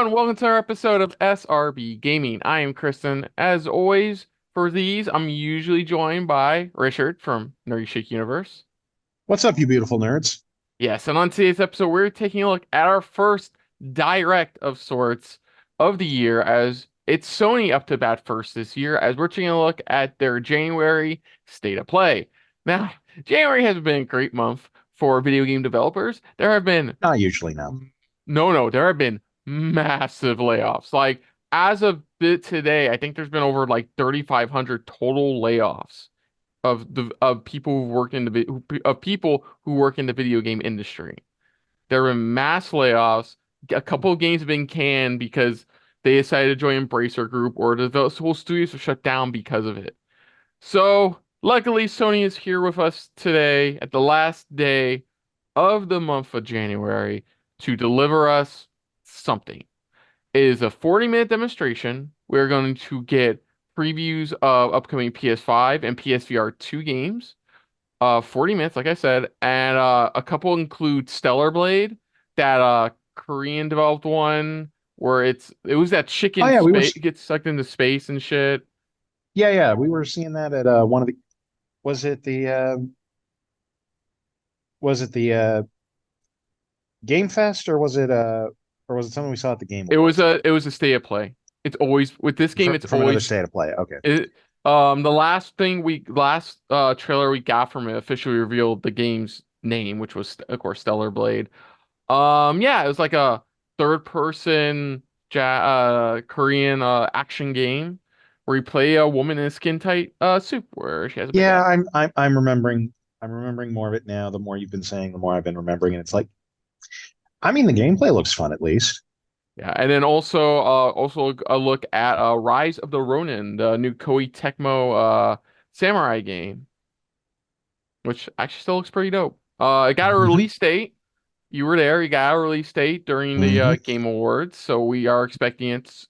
everyone? Welcome to our episode of SRB Gaming. I am Kristen. As always, for these, I'm usually joined by Richard from NerdyShique Universe. What's up, you beautiful nerds? Yes, and on today's episode, we're taking a look at our first direct of sorts of the year, as it's Sony up to bat first this year, as we're taking a look at their January state of play. Now, January has been a great month for video game developers. There have been Not usually, no. no, there have been massive layoffs. Like as of today, I think there's been over like 3,500 total layoffs of people who work in the of people who work in the video game industry. There were mass layoffs. A couple of games have been canned because they decided to join Embracer Group, or the whole studios were shut down because of it. So luckily, Sony is here with us today at the last day of the month of January to deliver us something. It is a 40-minute demonstration. We're going to get previews of upcoming PS5 and PSVR 2 games. 40 minutes, like I said, and a couple include Stellar Blade, that Korean developed one where it was that Oh chicken yeah, space gets sucked into space and shit. we were seeing that at one of the was it the Game Fest, or was it something we saw at the Game Awards? It was a state of play. It's always with this game. It's From another always state of play. Okay. it. The last trailer we got from it officially revealed the game's name, which was of course Stellar Blade. Yeah, it was like a third person Korean action game where you play a woman in a skin tight suit where she has a big Yeah, ass. I'm remembering more of it now. The more you've been saying, the more I've been remembering, and it's like, I mean, the gameplay looks fun at least. Yeah, and then also a look at Rise of the Rōnin, the new Koei Tecmo samurai game, which actually still looks pretty dope. It got a Hmm. release date. You were there. You got a release date during the Hmm. Game Awards, so we are expecting it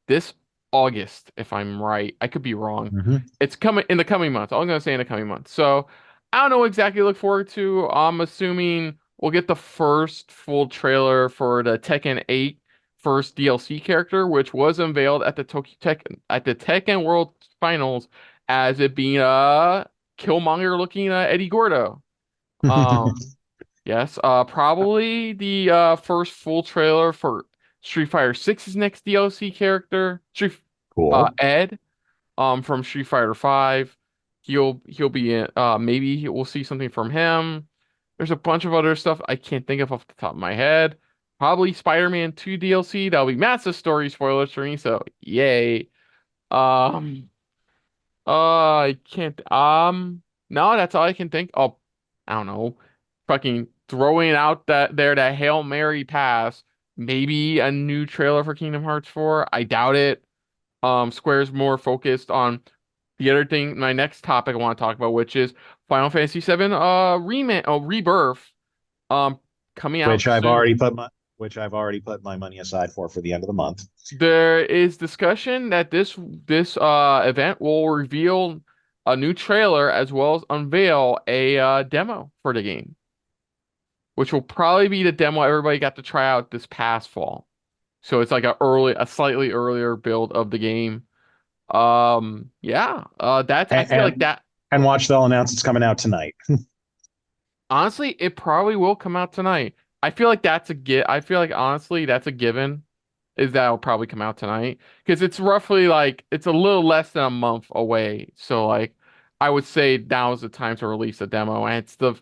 this August, if I'm right. I could be wrong. Hmm. It's coming in the coming months. All I'm gonna say in the coming months. So I don't know exactly to look forward to. I'm assuming we'll get the first full trailer for the Tekken 8 first DLC character, which was unveiled at the Tekken World Finals as it being a Killmonger looking Eddie Gordo. Um. Yes, probably the first full trailer for Street Fighter 6's next DLC character, Cool. Ed, from Street Fighter 5. He'll be in, we'll see something from him. There's a bunch of other stuff I can't think of off the top of my head. Probably Spider-Man 2 DLC. That'll be massive story spoilers for me, so yay. Um, I can't. No, that's all I can think. Oh, I don't know. Fucking throwing out that Hail Mary pass. Maybe a new trailer for Kingdom Hearts 4. I doubt it. Square's more focused on the other thing. My next topic I want to talk about, which is Final Fantasy VII. Rebirth. Um, coming out which I've soon. already put my which I've already put my money aside for the end of the month. There is discussion that this event will reveal a new trailer as well as unveil a demo for the game, which will probably be the demo everybody got to try out this past fall. So it's like a slightly earlier build of the game. Yeah, that's I And, feel like and that and watch, they'll announce it's coming out tonight. honestly, it probably will come out tonight. I feel like I feel like honestly that's a given. Is that will probably come out tonight because it's roughly like it's a little less than a month away. So like I would say now is the time to release a demo, and it's the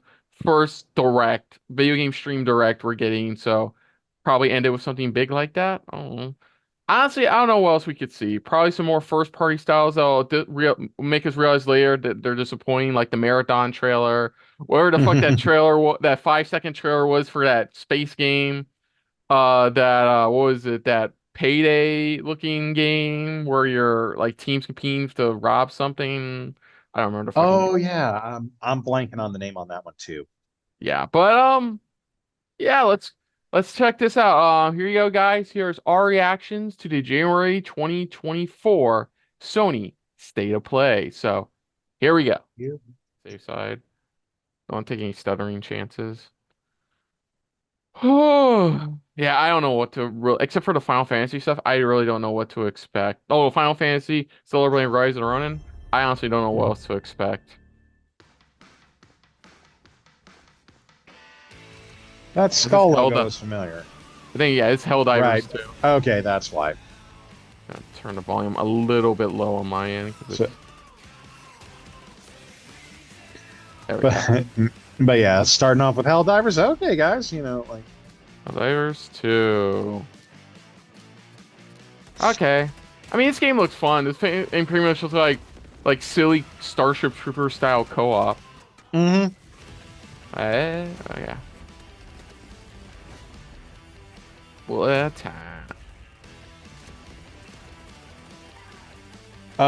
first direct video game stream direct we're getting. So probably end it with something big like that. I don't know. Honestly, I don't know what else we could see. Probably some more first party styles that'll make us realize later that they're disappointing, like the Marathon trailer. Whatever the fuck that that 5 second trailer was for that space game. That what was it? That payday looking game where you're like teams competing to rob something. I don't remember the fucking Oh name. yeah, I'm blanking on the name on that one too. Yeah, but yeah, let's check this out. Here you go, guys. Here's our reactions to the January 2024 Sony State of Play. So here we go. You. Safe side. Don't take any stuttering chances. Oh, yeah, I don't know what to except for the Final Fantasy stuff. I really don't know what to expect. Oh, Final Fantasy, celebrating Rise and Ronin. I honestly don't know what Hmm. else to expect. That This is skull logo Helldivers. is familiar. I think yeah, it's Right. Helldivers too. Okay, that's why. Turn the volume a little bit low on my end because So, it's there we go. but, but yeah, starting off with Helldivers. Okay, guys, you know, like Helldivers 2. Okay. I mean, this game looks fun. And pretty much looks like silly Starship Trooper style co-op. hmm Oh yeah. What time?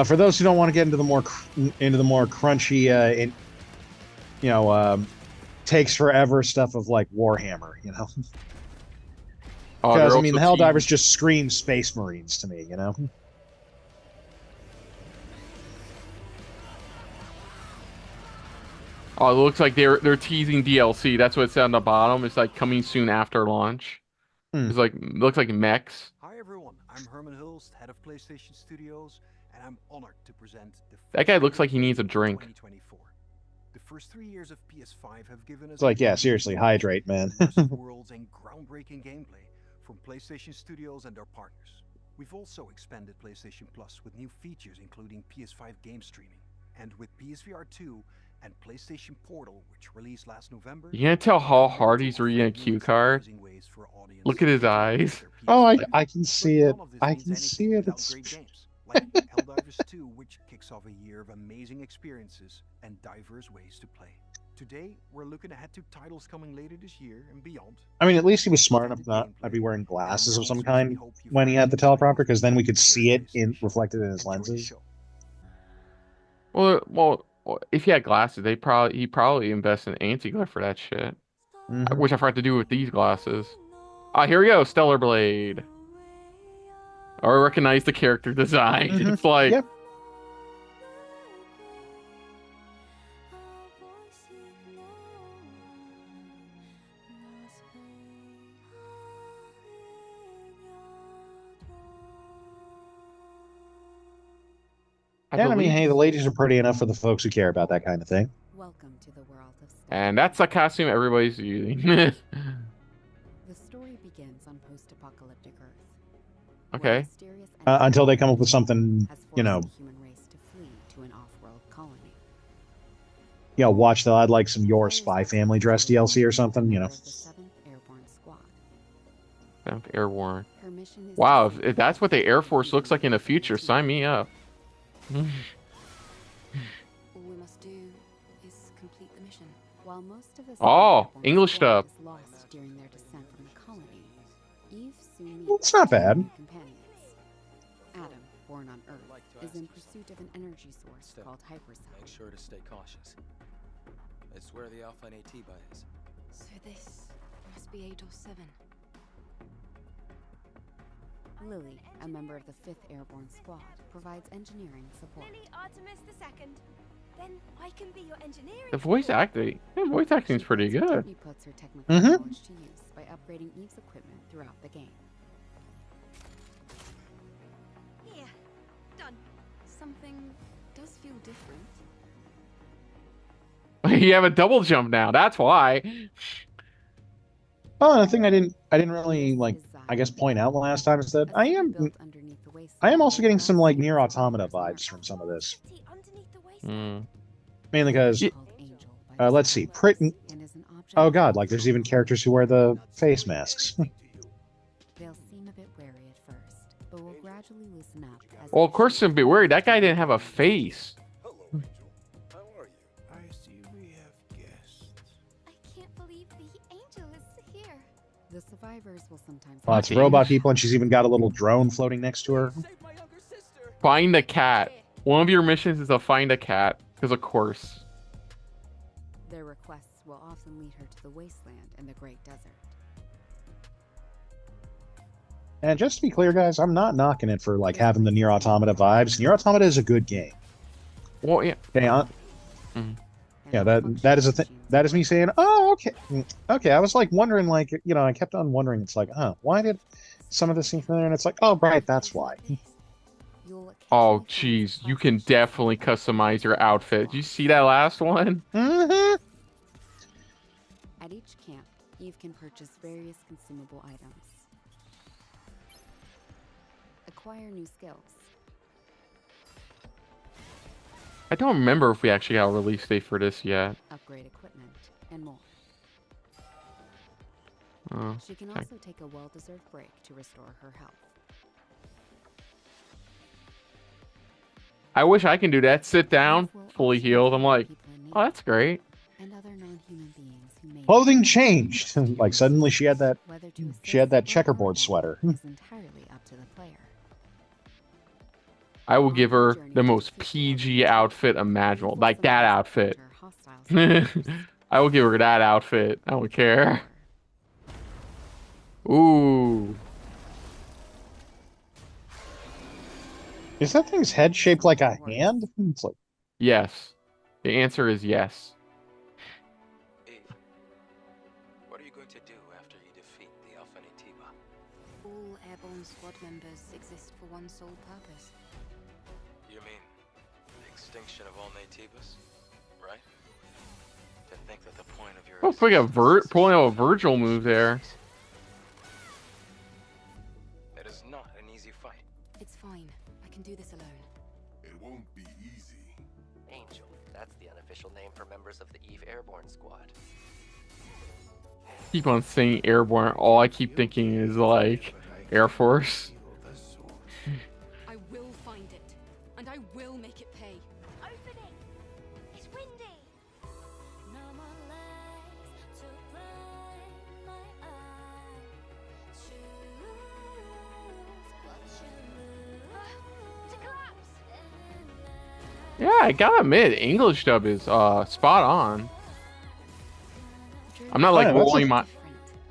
For those who don't want to get into the more crunchy, you know, takes forever stuff of like Warhammer, you know, Oh, because they're I mean, the also Helldivers just scream Space Marines to me, you know. Oh, it looks like they're teasing DLC. That's what it said on the bottom. It's like coming soon after launch. Hmm. It's like looks like mechs. Hi everyone, I'm Herman Hulst, head of PlayStation Studios, and I'm honored to present the That guy looks like he needs a drink. 2024. The first 3 years of PS5 have given us It's like, yeah, seriously, hydrate, man. immersive worlds and groundbreaking gameplay from PlayStation Studios and their partners. We've also expanded PlayStation Plus with new features including PS5 game streaming, and with PSVR 2 and PlayStation Portal, which released last November. You can't tell how hard he's reading a cue card. Look at his eyes. Oh, I can see it. I can see it. It's like Helldivers 2, which kicks off a year of amazing experiences and diverse ways to play. Today, we're looking ahead to titles coming later this year and beyond. I mean, at least he was smart enough not to be wearing glasses of some kind when he had the teleprompter, because then we could see it reflected in his lenses. Well, if he had glasses, he probably invest in anti-glare for that shit. Mhm. Which I forgot to do with these glasses. Ah, here we go, Stellar Blade. I recognize the character design. Mhm. It's like Yep. And I mean, believe- hey, the ladies are pretty enough for the folks who care about that kind of thing. Welcome to the world of Star. And that's the costume everybody's using. The story begins on post-apocalyptic Earth. where Okay. mysterious Until they entities come up with something, has you know, forced the human race to flee to an off-world colony. you know, watch the I'd like some Your Spy Family dress DLC or something, you know. Member of the 7th Airborne Squad. 7th Airborne. Her mission is Wow, to if that's what the Air Force looks like in the future, sign me up. All we must do is complete the mission. While most of the Oh, 7th Airborne English Squad stuff. is lost during their descent from the colony, Eve soon Well, meets it's not two bad. new companions. Adam, born on Earth, is in pursuit of an energy source called hypersonic. Make sure to stay cautious. It's where the Alpha and AT buy is. So this must be 8 or 7. Lily, a member of the 5th Airborne Squad, provides engineering support. Lily Artemis II. Then I can be your engineering. The voice acting's pretty good. He puts her technical Mhm. knowledge to use by upgrading Eve's equipment throughout the game. Here. Done. Something does feel different. You have a double jump now. That's why. Oh, and the thing I didn't really like, I guess, point out last time is that I am also getting some like Nier Automata vibes from some of this. See, underneath the waist. Hmm. Mainly because, let's see, pretty. Oh god, like there's even characters who wear the face masks. They'll seem a bit wary at first, but will gradually loosen up. As Well, of course, I'm a bit worried. That guy didn't have a face. Hello, Angel. How are you? I see we have guests. I can't believe the angel is here. the survivors will sometimes Lots of Jeez. robot people, and she's even got a little drone floating next to her. Save my younger sister. Find a cat. One of your missions is to find a cat. Because of course. Their requests will often lead her to the wasteland and the Great Desert. And just to be clear, guys, I'm not knocking it for like having the Nier Automata vibes. Nier Automata is a good game. Well, yeah. Okay, And Yeah, that is a thing. That is me saying, oh, okay, okay. I was like wondering, like, you know, I kept on wondering. It's like, why did some of this seem familiar? And it's like, oh, right, that's why. Oh, geez, you can definitely customize your outfit. Did you see that last one? Mm-hmm. At each camp, you can purchase various consumable items. Acquire new skills. I don't remember if we actually got a release date for this yet. Upgrade equipment, and more. Oh, She can okay. also take a well-deserved break to restore her health. I wish I can do that. Sit down, fully healed. I'm like, oh, that's great. And other non-human beings who may Clothing changed. Like suddenly she had that whether to she had that assist checkerboard or sweater. is entirely up to the player. I will give her the most PG outfit imaginable. Like that outfit. I will give her that outfit. I don't care. Ooh. Is that thing's head shaped like a hand? It's like, Yes. The answer is yes. Eve, what are you going to do after you defeat the Alpha Natiba? All airborne squad members exist for one sole purpose. You mean the extinction of all Natibas, right? To think that the point of your Oh, pulling out a Virgil move there. It is not an easy fight. It's fine. I can do this alone. It won't be easy. Angel, that's the unofficial name for members of the Eve Airborne Squad. Keep on saying airborne. All I keep thinking is like Air Force. I will find it, and I will make it pay. Open it! It's windy! No more lights to blind my eyes. Choose what you lose. To collapse! Yeah, I gotta admit, English dub is spot on. I'm not like Yeah, that's rolling my.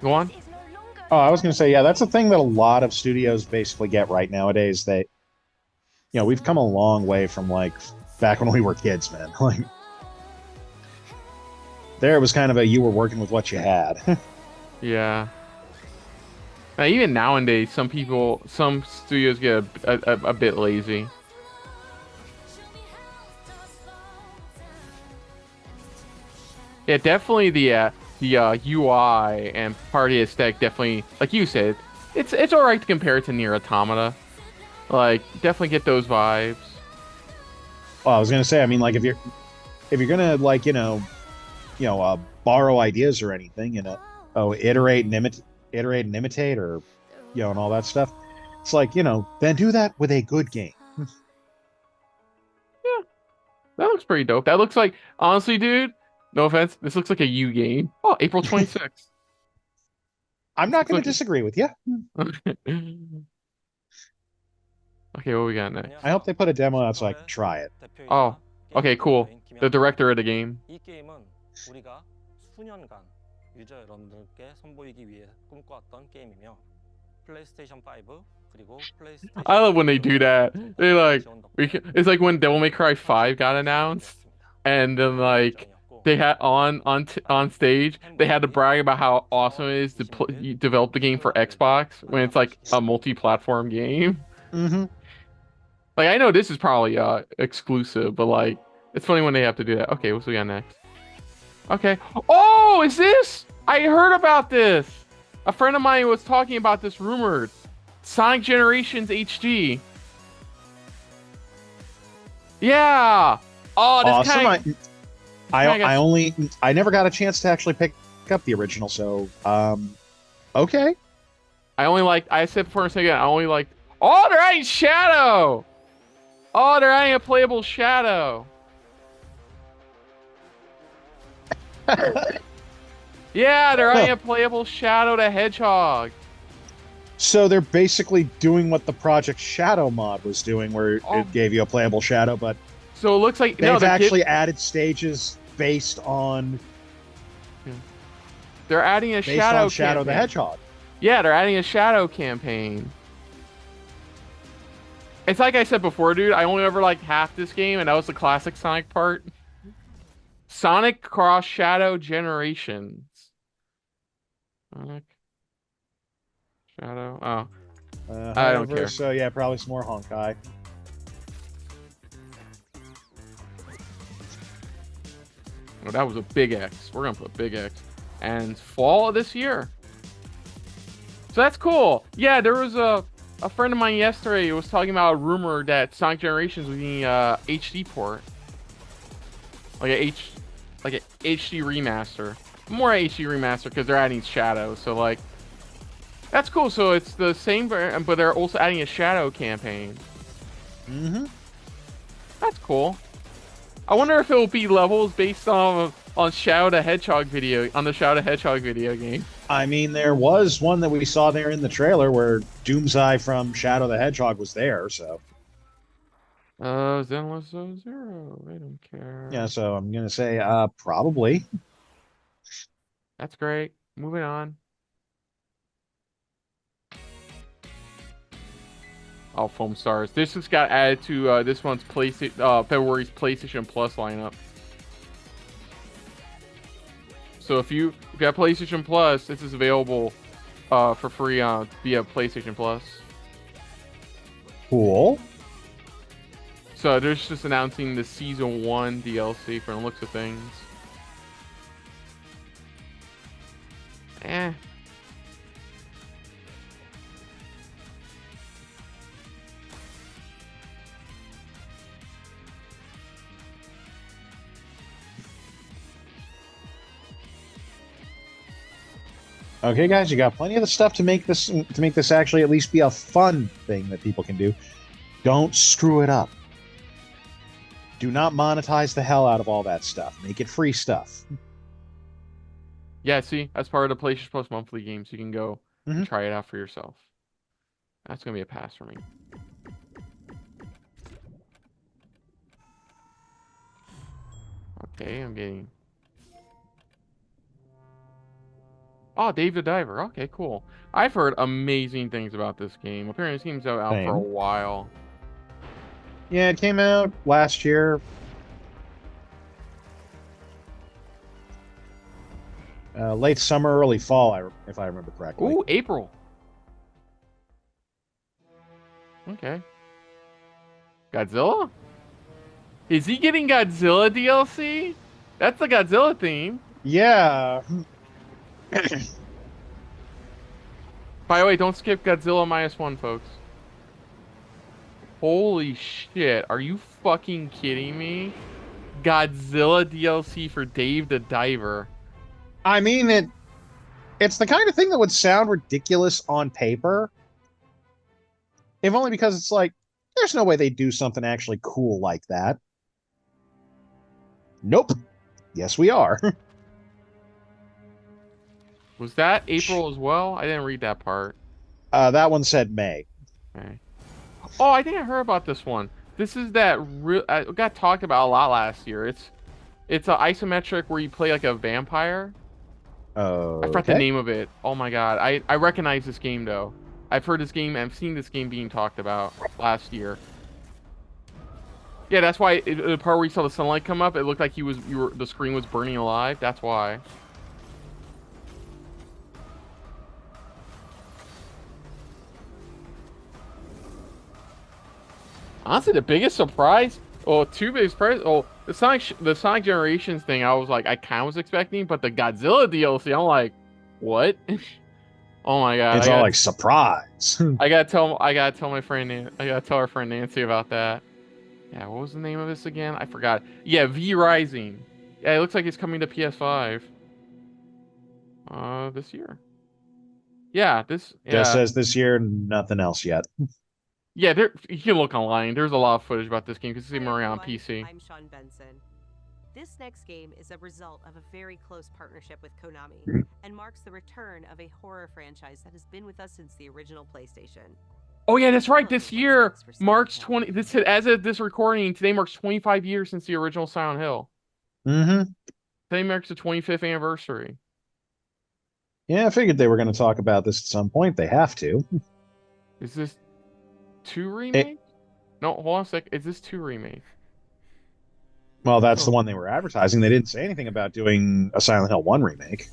Go on. It's no longer. oh, I was gonna say, yeah, that's the thing that a lot of studios basically get right nowadays. They, you know, we've come a long way from like back when we were kids, man. Like, there it was kind of a you were working with what you had. Yeah. Now, even nowadays, some studios get a bit lazy. Yeah, definitely the UI and party aesthetic definitely, like you said, it's all right to compare it to Nier Automata. Like, definitely get those vibes. Well, I was gonna say, I mean, like if you're gonna like borrow ideas or anything, iterate and imitate, or and all that stuff. It's like then do that with a good game. Yeah, that looks pretty dope. That looks like, honestly, dude, no offense, this looks like a U game. Oh, April 26th. I'm not going to disagree with you. Okay, what we got next? I hope they put a demo out so I can try it. Oh, okay, cool. The director of the game. 이 게임은 우리가 수년간 유저 여러분들께 선보이기 위해 꿈꿔왔던 게임이며 플레이스테이션 5 그리고 플레이스테이션 I love when they do that. They like, it's like when Devil May Cry 5 got announced, and then like they had on stage they had to brag about how awesome it is to develop the game for Xbox when it's like a multi-platform game. Mm-hmm. Like, I know this is probably exclusive, but like it's funny when they have to do that. Okay, what's we got next? Okay. Oh, is this? I heard about this. A friend of mine was talking about this rumored Sonic Generations HD. Yeah. Oh, this awesome. I never got a chance to actually pick up the original, so okay. I said before a second, I only like. Oh, they're adding Shadow. Oh, they're adding a playable Shadow. Yeah, they're adding a playable Shadow the Hedgehog. So they're basically doing what the Project Shadow mod was doing, where it gave you a playable Shadow, but so it looks like they've actually added stages based on. They're adding a Shadow the Hedgehog. Yeah, they're adding a Shadow campaign. It's like I said before, dude. I only ever liked half this game, and that was the classic Sonic part. Sonic Cross Shadow Generations. Sonic Shadow. Oh, I don't care. So yeah, probably some more Honkai. Oh, that was a big X. We're gonna put big X. And fall of this year. So that's cool. Yeah, there was a friend of mine yesterday who was talking about a rumor that Sonic Generations was being HD port. Like a HD remaster. More HD remaster because they're adding Shadow. So like that's cool. So it's the same, but they're also adding a Shadow campaign. That's cool. I wonder if it will be levels based on Shadow the Hedgehog video game. I mean, there was one that we saw there in the trailer where Doomsday from Shadow the Hedgehog was there, so. Zenless 0. I don't care. Yeah, so I'm gonna say probably. That's great. Moving on. Oh, Foamstars. This just got added to this month's February's PlayStation Plus lineup. So if you have PlayStation Plus, this is available for free via PlayStation Plus. Cool. So they're just announcing the Season 1 DLC from the looks of things. Okay, guys, you got plenty of the stuff to make this actually at least be a fun thing that people can do. Don't screw it up. Do not monetize the hell out of all that stuff. Make it free stuff. Yeah, see, as part of the PlayStation Plus monthly games, you can go and try it out for yourself. That's gonna be a pass for me. Okay, I'm getting. Oh, Dave the Diver. Okay, cool. I've heard amazing things about this game. Apparently, this game's out for a while. Yeah, it came out last year. Late summer, early fall, if I remember correctly. Ooh, April. Okay. Godzilla? Is he getting Godzilla DLC? That's the Godzilla theme. Yeah. By the way, don't skip Godzilla -1, folks. Holy shit. Are you fucking kidding me? Godzilla DLC for Dave the Diver. I mean, it's the kind of thing that would sound ridiculous on paper. If only because it's like, there's no way they'd do something actually cool like that. Nope. Yes, we are. Was that April as well? I didn't read that part. That one said May. Okay. Oh, I think I heard about this one. This is that got talked about a lot last year. It's an isometric where you play like a vampire. Oh. I forgot the name of it. Oh my god. I recognize this game though. I've heard this game. I've seen this game being talked about last year. Yeah, that's why the part where you saw the sunlight come up, it looked like the screen was burning alive. That's why. Honestly, the biggest surprise, two big surprises. The Sonic Generations thing, I was like, I kind of was expecting, but the Godzilla DLC, I'm like, what? Oh my god! It's all like surprise. I gotta tell my friend, I gotta tell our friend Nancy about that. Yeah, what was the name of this again? I forgot. Yeah, V Rising. Yeah, it looks like it's coming to PS5. This year. Yeah, this. Yeah. Just says this year, nothing else yet. Yeah, you can look online. There's a lot of footage about this game because it's already on PC. I'm Sean Benson. This next game is a result of a very close partnership with Konami and marks the return of a horror franchise that has been with us since the original PlayStation. Oh yeah, that's right. This year marks 20. As of this recording, today marks 25 years since the original Silent Hill. Today marks the 25th anniversary. Yeah, I figured they were going to talk about this at some point. They have to. Is this 2 remake? No, hold on a sec. Is this 2 remake? Well, that's the one they were advertising. They didn't say anything about doing a Silent Hill 1 remake.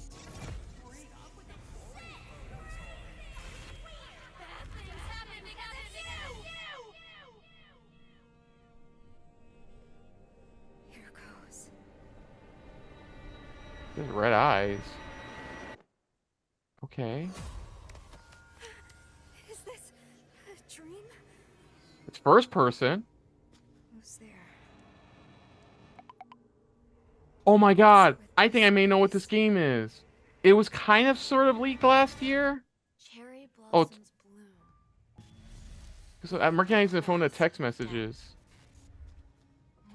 Here goes. There's red eyes. Okay. Is this a dream? It's first person. Who's there? Oh my god. I think I may know what this game is. It was kind of sort of leaked last year. Cherry Oh, blossoms bloom. so I'm recognizing the phone to text messages.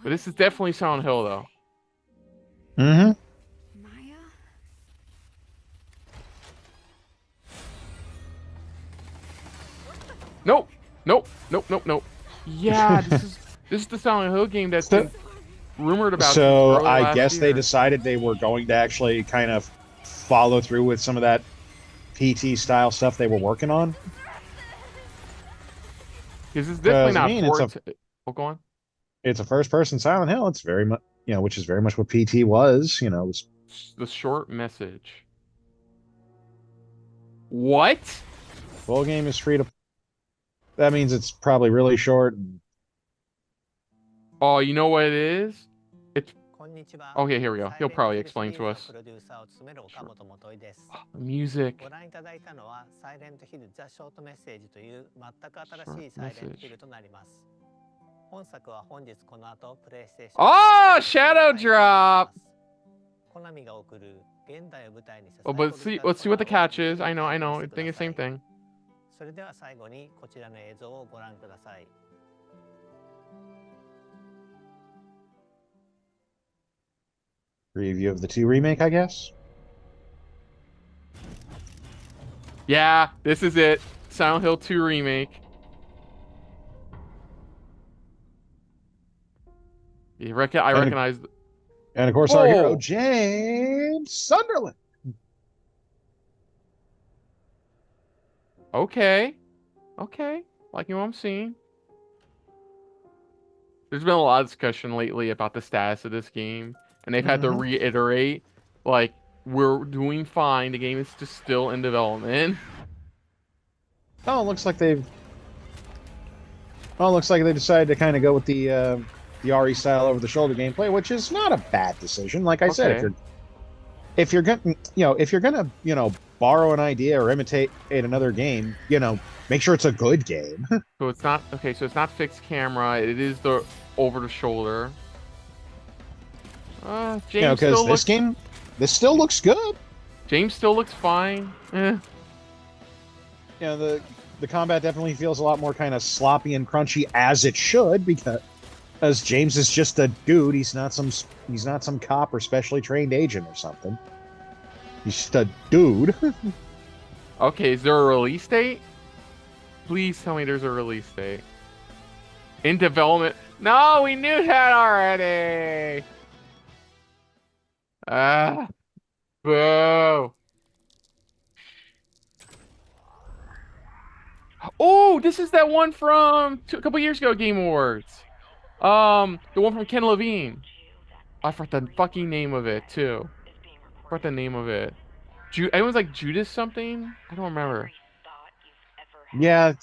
But this is definitely Silent Hill though. Mm-hmm. Maya? Nope. Nope. Nope. Nope. Nope. Yeah, this is the Silent Hill game that's been rumored about. So since early I last guess they year. decided they were going to actually kind of follow through with some of that PT style stuff they were working on. Because it's definitely not. I mean, Oh, go on. It's a first-person Silent Hill. It's very much, which is very much what PT was. It was The short message. What? full game is free to. That means it's probably really short. Oh, you know what it is? It's okay. Here we go. He'll probably explain to us. Music. Short message. Oh, Shadow Drop. Oh, but let's see what the catch is. I know. I think it's the same thing. それでは最後にこちらの映像をご覧ください。Preview of the 2 remake, I guess. Yeah, this is it. Silent Hill 2 remake. I recognize. And of course, our hero James Sunderland. Okay. Liking what I'm seeing. There's been a lot of discussion lately about the status of this game, and they've had to reiterate, like, we're doing fine. The game is just still in development. Oh, it looks like they decided to kind of go with the RE style over the shoulder gameplay, which is not a bad decision. Like I said, if you're gonna borrow an idea or imitate another game, make sure it's a good game. So it's not okay. So it's not fixed camera. It is the over the shoulder. James because this still looks good. James still looks fine. The combat definitely feels a lot more kind of sloppy and crunchy, as it should, because James is just a dude. He's not some cop or specially trained agent or something. He's just a dude. Okay, is there a release date? Please tell me there's a release date. In development. No, we knew that already. Boo. Oh, this is that one from a couple years ago, Game Awards. The one from Ken Levine. I forgot the fucking name of it too. I forgot the name of it. Everyone's like Judas something. I don't remember. Yeah,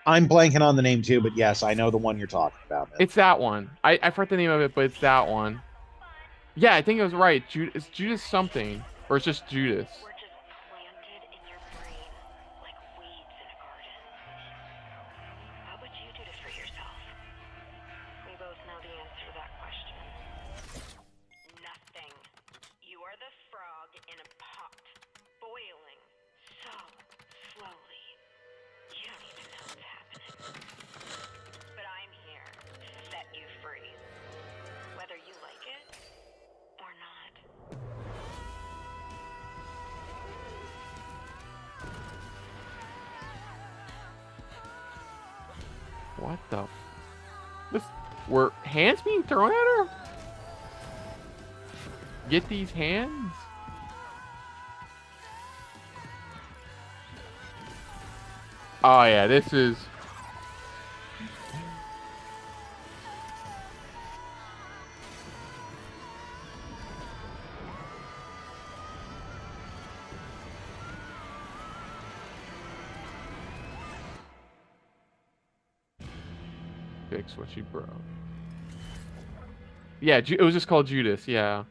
I'm blanking on the name too, but yes, I know the one you're talking about. It's that one. I forgot the name of it, but it's that one. Yeah, I think it was right. It's Judas something, or it's just Judas. What the? Were hands being thrown at her? Get these hands? Oh yeah, this is. Fix what you broke. Yeah, it was just called Judas. Yeah.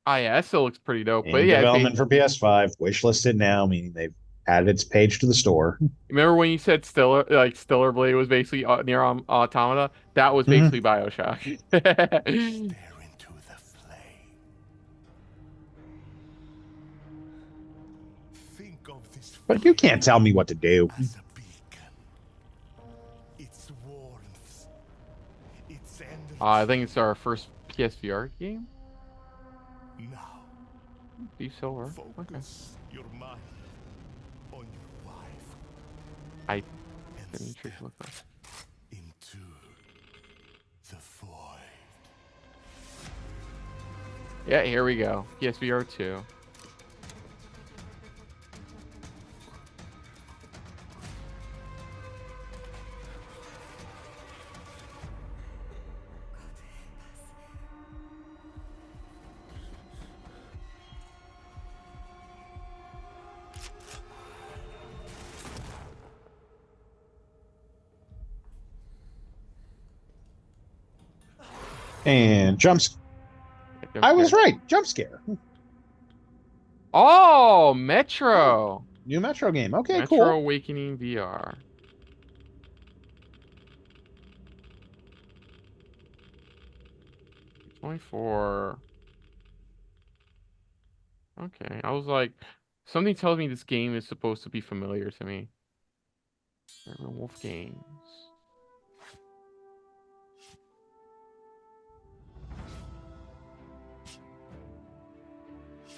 Ah, yeah, that still looks pretty dope. But In yeah, development for PS5, wishlisted now, meaning they've added its page to the store. remember when you said Stellar Blade was basically near Automata? That was basically BioShock. Stare into the flame. Think of this But you can't tell me what to do. as a beacon. Its warmth. Its endless. I think it's our first PSVR game. Now, Deep Silver. Okay. focus your mind on your wife I and didn't step look up. into the void. Yeah, here we go. PSVR 2. And jumps. I was right. Jump scare. Oh, Metro. New Metro game. Okay, Metro cool. Awakening VR. $24. Okay, I was like, something tells me this game is supposed to be familiar to me. Wolf Games.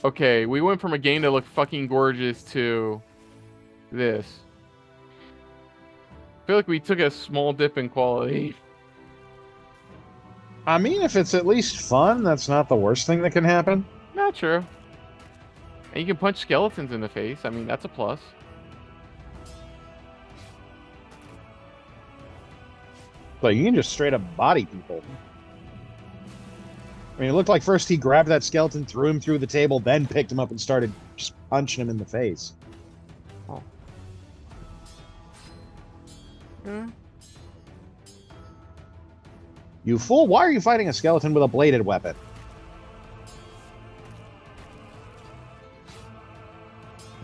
Okay, we went from a game that looked fucking gorgeous to this. I feel like we took a small dip in quality. I mean, if it's at least fun, that's not the worst thing that can happen. Not true. And you can punch skeletons in the face. I mean, that's a plus. Like, you can just straight up body people. I mean, it looked like first he grabbed that skeleton, threw him through the table, then picked him up and started just punching him in the face. Oh. Yeah. You fool, why are you fighting a skeleton with a bladed weapon?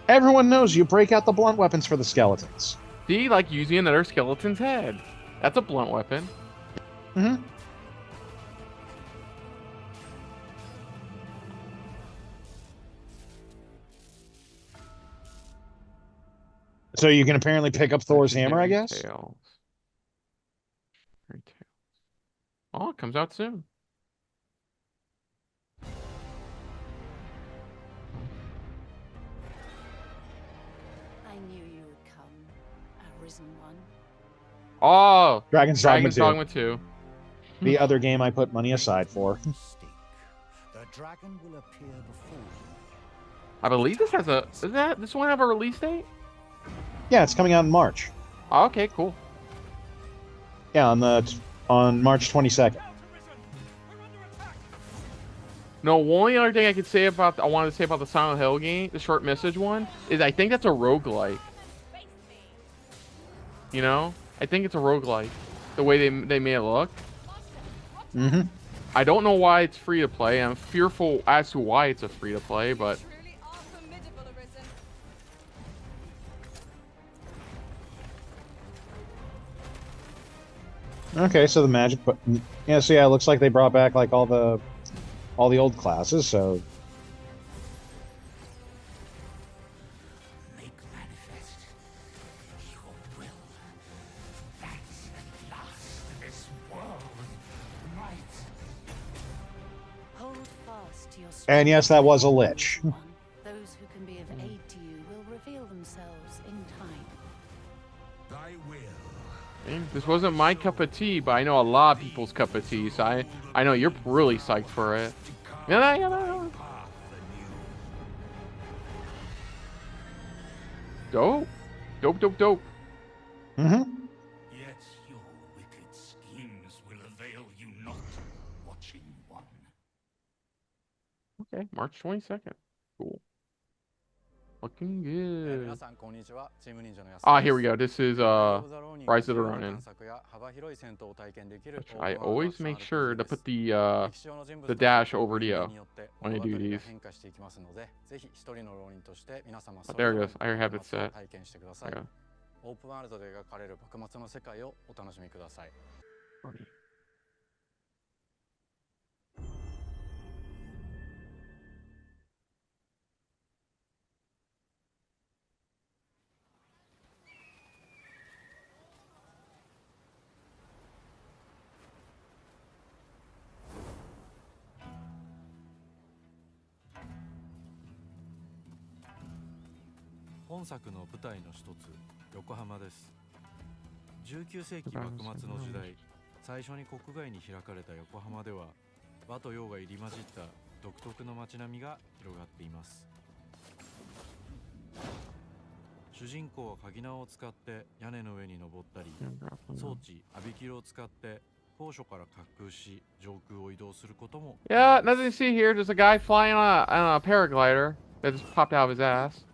Everyone knows you break out the blunt weapons for the skeletons. See, like using another skeleton's head. That's a blunt weapon. Mm-hmm. So you can apparently pick up Thor's hammer, I guess? Tails. Oh, it comes out soon. I knew you would come, Arisen One. Oh, Dragon's Dogma 2. 2. The other game I put money aside for. The dragon will appear before you. I believe this has a. This one have a release date? Yeah, it's coming out in March. Oh, okay, cool. Yeah, on March 22nd. No, only other thing I could say about I wanted to say about the Silent Hill game, the short message one, is I think that's a roguelike. You know? I think it's a roguelike. The way they made it look. Mm-hmm. I don't know why it's free to play. I'm fearful as to why it's a free to play, but Okay, so the magic, but yeah, so yeah, it looks like they brought back like all the old classes. So Make manifest your will. That's at last this world might. Hold fast to your and yes, that was a lich. Those who can be of aid to you will reveal themselves in time. Thy will. this wasn't my cup of tea, but I know a lot of people's cup of tea, so I know you're really psyched for it. Yeah. Dope. Dope. Mm-hmm. Yet your wicked schemes will avail you not, watching one. Okay, March 22nd. Cool. Looking good. Ah, here we go. This is Rise of the Rōnin. Which I always make sure to put the dash over the O when I do these. Oh, there it goes. I have it set. Okay. オープンワールドで描かれる幕末の世界をお楽しみください。本作の舞台の一つ、横浜です。19世紀幕末の時代、最初に国外に開かれた横浜では、和と洋が入り混じった独特の街並みが広がっています。主人公は鍵縄を使って屋根の上に登ったり、装置アビキルを使って高所から滑空し上空を移動することも。Yeah, nothing to see here. There's a guy flying on a paraglider that just popped out of his ass.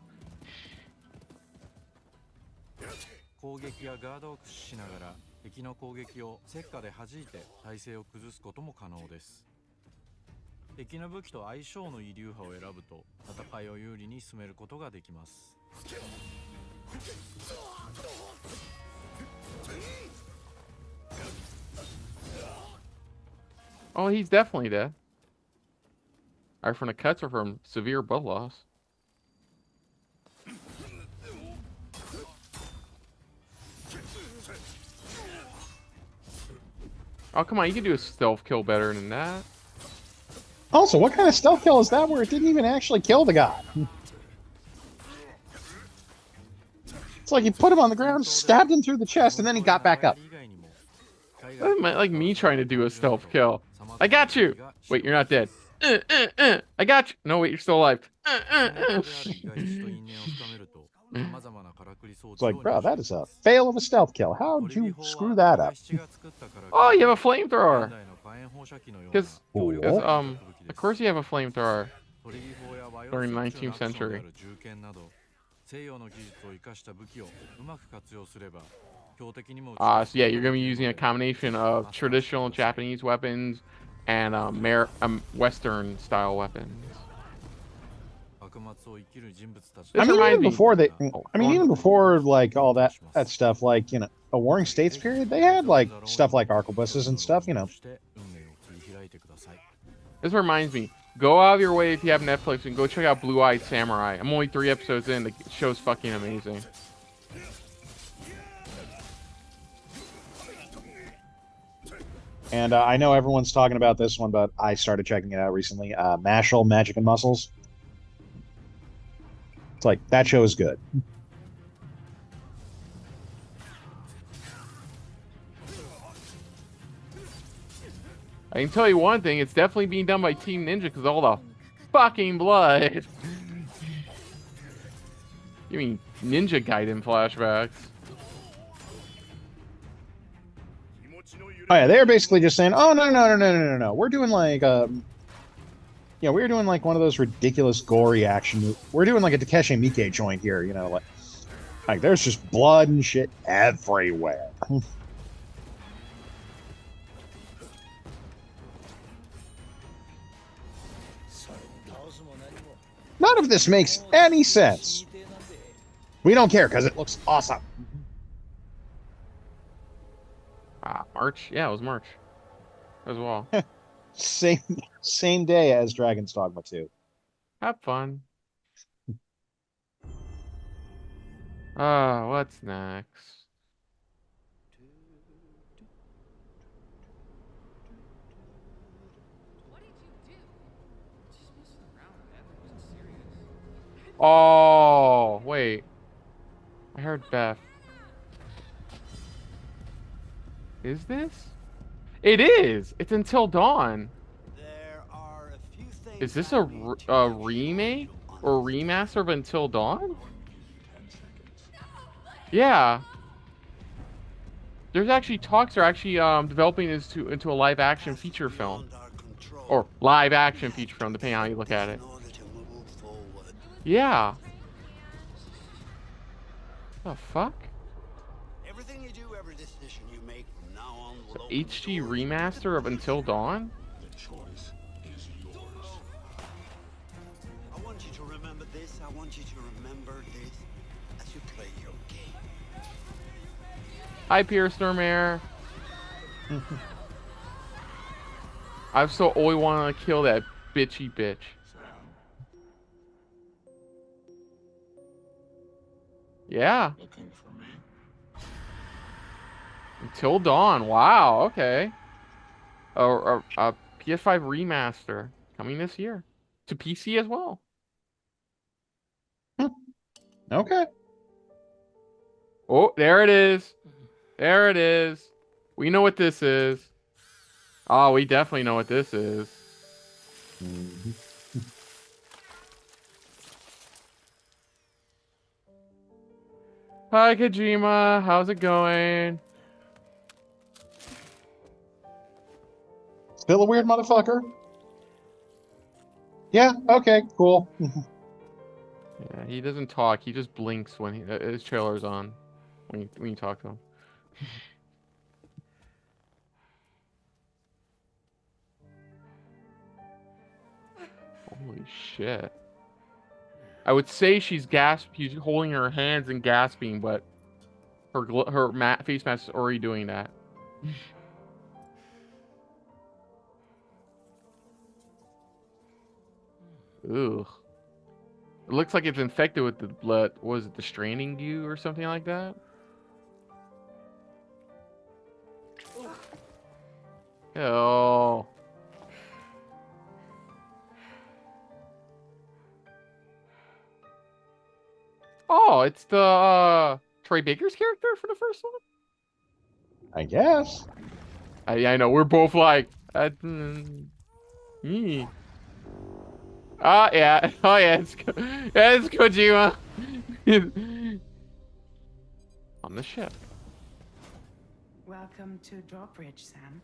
攻撃やガードを駆使しながら敵の攻撃を石火で弾いて体勢を崩すことも可能です。敵の武器と相性のいい流派を選ぶと戦いを有利に進めることができます。Oh, he's definitely dead. Are from the cuts or from severe blood loss? Oh, come on, you can do a stealth kill better than that. Also, what kind of stealth kill is that where it didn't even actually kill the guy? It's like you put him on the ground, stabbed him through the chest, and then he got back up. That's like me trying to do a stealth kill. I got you! Wait, you're not dead. I got you! No, wait, you're still alive. It's like, bro, that is a fail of a stealth kill. How'd you screw that up? Oh, you have a flamethrower. Because, of course you have a flamethrower. During the 19th century. So yeah, you're going to be using a combination of traditional Japanese weapons and Western style weapons. I mean, even before they, even before like all that stuff, like, you know, a Warring States period, they had like stuff like arquebuses and stuff, you know. This reminds me, go out of your way if you have Netflix and go check out Blue Eyed Samurai. I'm only 3 episodes in. The show's fucking amazing. And I know everyone's talking about this one, but I started checking it out recently. Mashal, Magic and Muscles. It's like, that show is good. I can tell you one thing, it's definitely being done by Team Ninja because all the fucking blood. You mean Ninja Gaiden flashbacks? Oh yeah, they're basically just saying, oh no, we're doing like yeah, we're doing like one of those ridiculous gory action. We're doing like a Takeshi Miike joint here, you know, like there's just blood and shit everywhere. None of this makes any sense. We don't care because it looks awesome. March? Yeah, it was March as well. Same day as Dragon's Dogma 2. Have fun. What's next? Oh, wait. I heard Beth. Is this? It is! It's Until Dawn. Is this a remake or remaster of Until Dawn? Yeah. There's actually talks they're actually developing this into a live action feature film. Or live action feature film, depending on how you look at it. Yeah. The fuck? Everything you do, every decision you make from now on will open HD doors remaster of Until Dawn? The choice is yours. I want you to remember this. I want you to remember this as you play your game. Hi, Pierce Nurmare. I've still always wanted to kill that bitchy bitch. Yeah. Looking for me. Until Dawn. Wow. Okay. A PS5 remaster coming this year to PC as well. Okay. Oh, there it is. There it is. We know what this is. Oh, we definitely know what this is. Hi, Kojima. How's it going? Still a weird motherfucker. Yeah. Okay. Cool. Yeah, he doesn't talk. He just blinks when his trailer's on. When you talk to him. Holy shit. I would say she's holding her hands and gasping, but her face mask is already doing that. Ugh. It looks like it's infected with the blood. Was it the Stranding goo or something like that? Oh. Oh, it's the Troy Baker's character for the first one? I guess. I know. We're both like, yeah. Oh yeah. Oh yeah. It's Kojima. On the ship. Welcome to Drawbridge, Sam,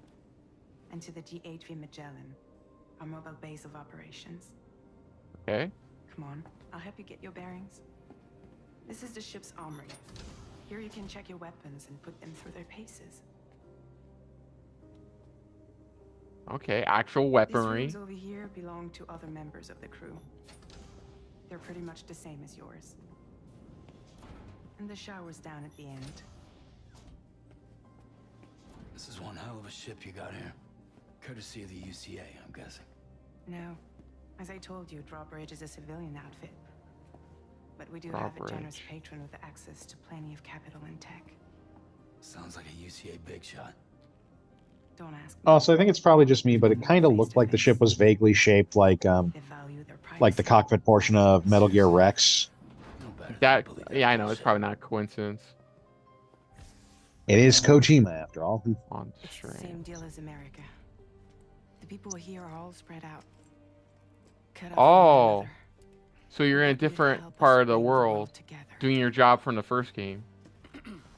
and to the GHV Magellan, our mobile base of operations. Okay. Come on, I'll help you get your bearings. This is the ship's armory. Here you can check your weapons and put them through their paces. Okay, actual These weaponry. rooms over here belong to other members of the crew. They're pretty much the same as yours. And the shower's down at the end. This is one hell of a ship you got here. Courtesy of the UCA, I'm guessing. No. As I told you, Drawbridge is a civilian outfit. But we do have a generous patron with access to plenty of capital and tech. Sounds like a UCA big shot. Don't ask me. Oh, so I think it's probably just me, but it kind of looked like the ship was vaguely shaped like the cockpit portion of Metal Gear Rex. Yeah, I know. It's probably not a coincidence. It is Kojima, after all. On It's the same deal as America. The people here are all spread out. Cut off from one Oh. another. So you're in a different part of the world, doing your job from the first game.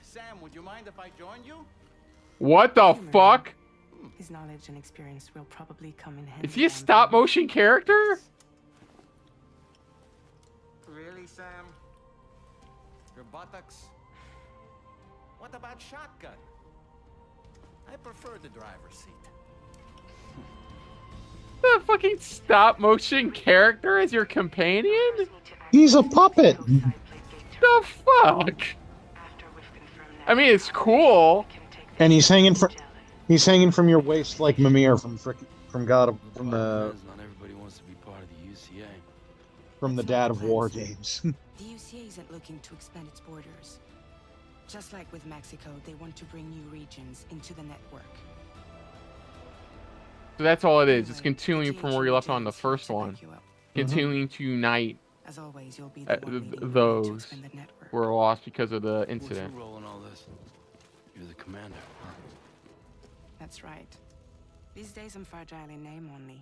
Sam, would you mind if I joined you? What the fuck? His knowledge and experience will probably come in handy. Is he a stop motion character? Really, Sam? Your buttocks? What about shotgun? I prefer the driver's seat. The fucking stop motion character as your companion? He's a puppet. The fuck? I mean, it's cool. And he's hanging from your waist like Mimir from God of Not everybody wants to be part of the UCA. from the Dad of War games. The UCA isn't looking to expand its borders. Just like with Mexico, they want to bring new regions into the network. So that's all it is. It's continuing from where you left on the first one. Continuing to unite As always, you'll be the one leading the way to those expand the network. who were lost because of the What's incident. your role in all this? You're the commander, huh? That's right. These days I'm fragile in name only.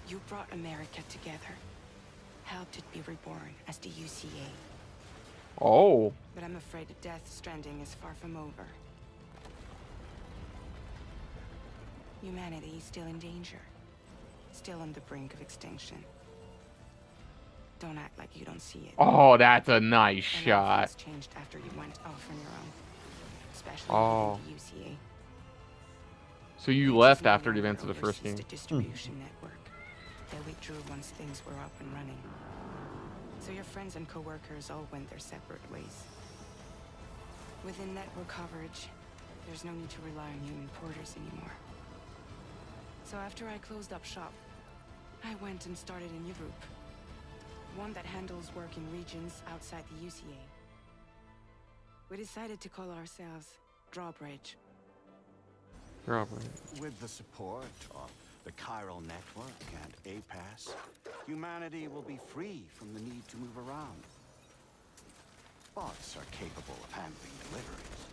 You brought America together. Helped it be reborn as the UCA. Oh. But I'm afraid that Death Stranding is far from over. Humanity is still in danger. Still on the brink of extinction. Don't act like you don't see it. Oh, that's a nice And shot. things changed after you went off on your own, especially Oh. within the UCA. So you left after the events of the first game. The distribution network. They withdrew once things were up and running. So your friends and coworkers all went their separate ways. Within network coverage, there's no need to rely on human porters anymore. So after I closed up shop, I went and started a new group. One that handles work in regions outside the UCA. We decided to call ourselves Drawbridge. With the support of the Chiral Network and APAS, humanity will be free from the need to move around. Bots are capable of handling deliveries.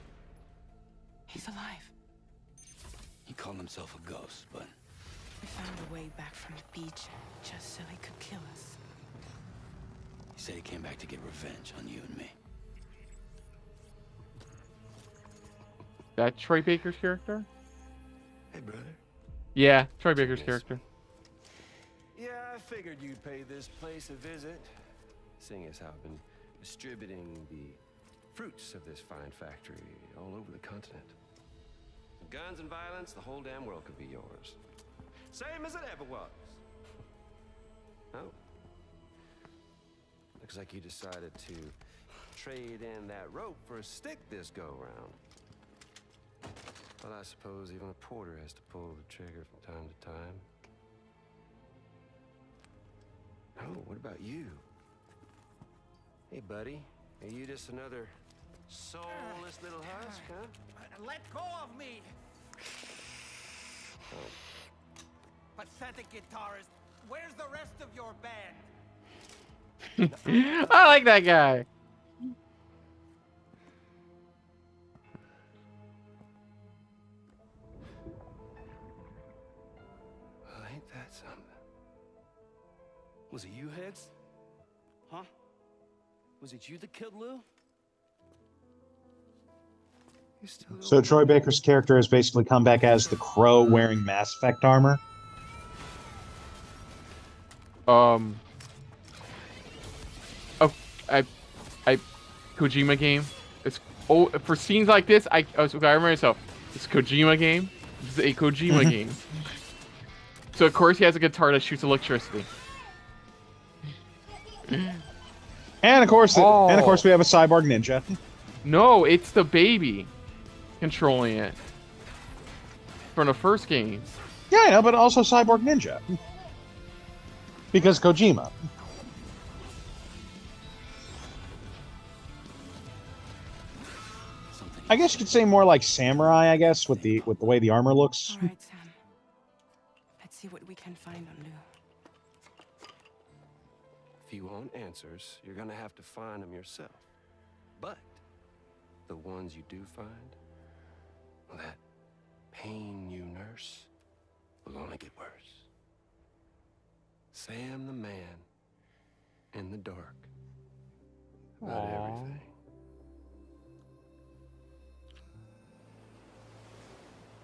He's alive. He called himself a ghost, but... We found a way back from the beach just so he could kill us. He said he came back to get revenge on you and me. That Troy Baker's character? Hey, brother. Yeah, Troy Baker's character. Yeah, I figured you'd pay this place a visit, seeing as how I've been distributing the fruits of this fine factory all over the continent. With guns and violence, the whole damn world could be yours. Same as it ever was. Oh. Looks like you decided to trade in that rope for a stick this go-round. Well, I suppose even a porter has to pull the trigger from time to time. Oh, what about you? Hey, buddy. Are you just another soulless little husk, huh? Let go of me! Oh. Pathetic guitarist, where's the rest of your band? I like that guy. Well, ain't that something? Was it you, Heads? Huh? Was it you that killed Lou? So Troy Baker's character has basically come back as the Crow wearing Mass Effect armor. Oh, Kojima game. It's for scenes like this. I remember myself. It's a Kojima game. This is a Kojima game. So of course he has a guitar that shoots electricity. And of course, we have a cyborg ninja. No, it's the baby controlling it from the first game. Yeah, I know, but also cyborg ninja. Because Kojima. I guess you could say more like samurai, I guess, with the way the armor looks. All right, Sam. Let's see what we can find on Lou. If you want answers, you're gonna have to find them yourself. But the ones you do find, well, that pain you nurse will only get worse. Sam the man in the dark about everything.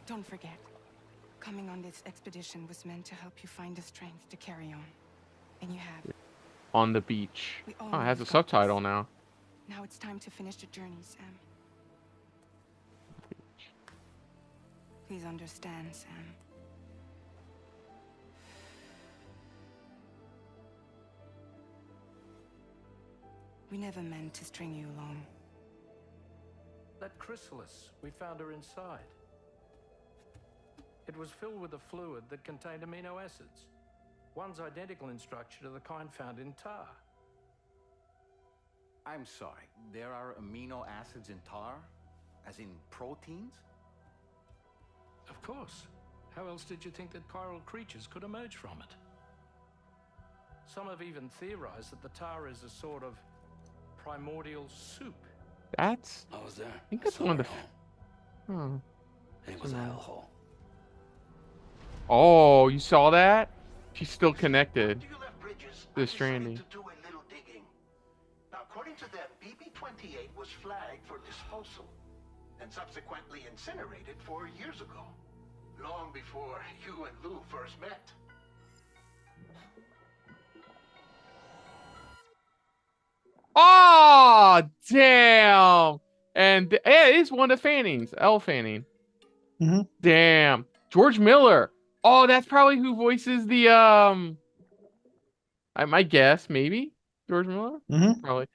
Don't forget, coming on this expedition was meant to help you find the strength to carry on. And you have. On the beach. Oh, it has a subtitle now. Now it's time to finish the journey, Sam. Please understand, Sam. We never meant to string you along. That chrysalis, we found her inside. It was filled with a fluid that contained amino acids. One's identical in structure to the kind found in tar. I'm sorry, there are amino acids in tar? As in proteins? Of course. How else did you think that chiral creatures could emerge from it? Some have even theorized that the tar is a sort of primordial soup. That's. I was there. I think that's one of the. And it was a hellhole. Oh, you saw that? She's still connected. The Stranding. Now, according to them, BB-28 was flagged for disposal and subsequently incinerated 4 years ago, long before you and Lou first met. Oh, damn. And yeah, it is one of Fanning's. Elle Fanning. Mm-hmm. Damn. George Miller. Oh, that's probably who voices the I might guess, maybe George Miller. Mm-hmm. Probably.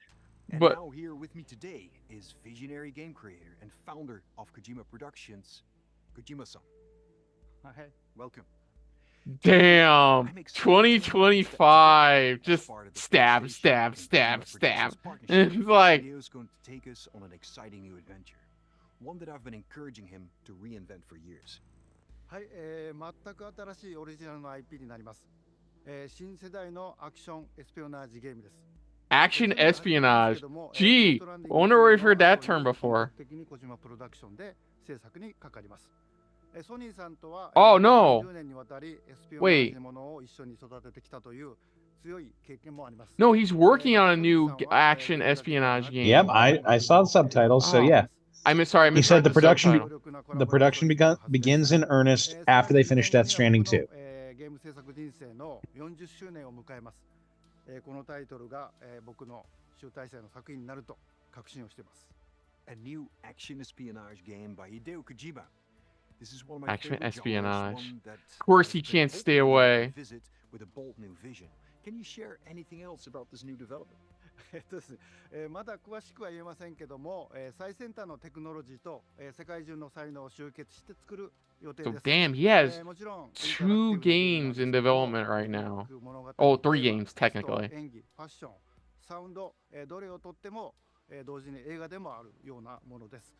And But now here with me today is visionary game creator and founder of Kojima Productions, Kojima-san. Hi, welcome. damn, 2025, just stab. It's like, Hideo's going to take us on an exciting new adventure, one that I've been encouraging him to reinvent for years. はい、全く新しいオリジナルの IP になります。新世代のアクションエスピオナージゲームです。 action espionage. Gee, I wonder where we've heard that term before. Oh no. Wait. No, he's working on a new action espionage game. Yep, I saw the subtitles, so yeah. Sorry, he said the production begins in earnest after they finish Death Stranding 2. このタイトルが、僕の集大成の作品になると確信をしています。 A new action espionage game by Hideo Kojima. This is one of my Action favorite espionage. genres, one that Of course, he I've been can't stay hoping to away. revisit with a bold new vision. Can you share anything else about this new development? ですね、まだ詳しくは言えませんけども、最先端のテクノロジーと、世界中の才能を集結して作る予定 So です。 damn, he has 2 games in development right now. Oh, 3 games technically. 演技、ファッション、サウンド、どれをとっても、同時に映画でもあるようなものです。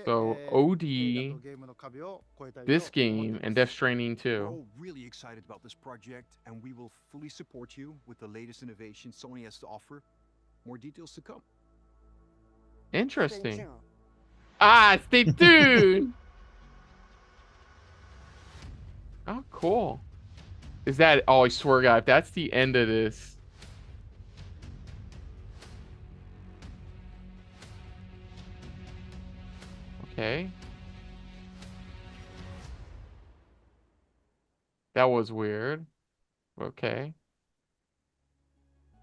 So OD, this game, and Death Stranding 2. We're all really excited about this project, and we will fully support you with the latest innovation Sony has to offer. More details to come. Interesting. Stay tuned. Oh, cool. Is that? Oh, I swear, God, if that's the end of this. Okay. That was weird. Okay.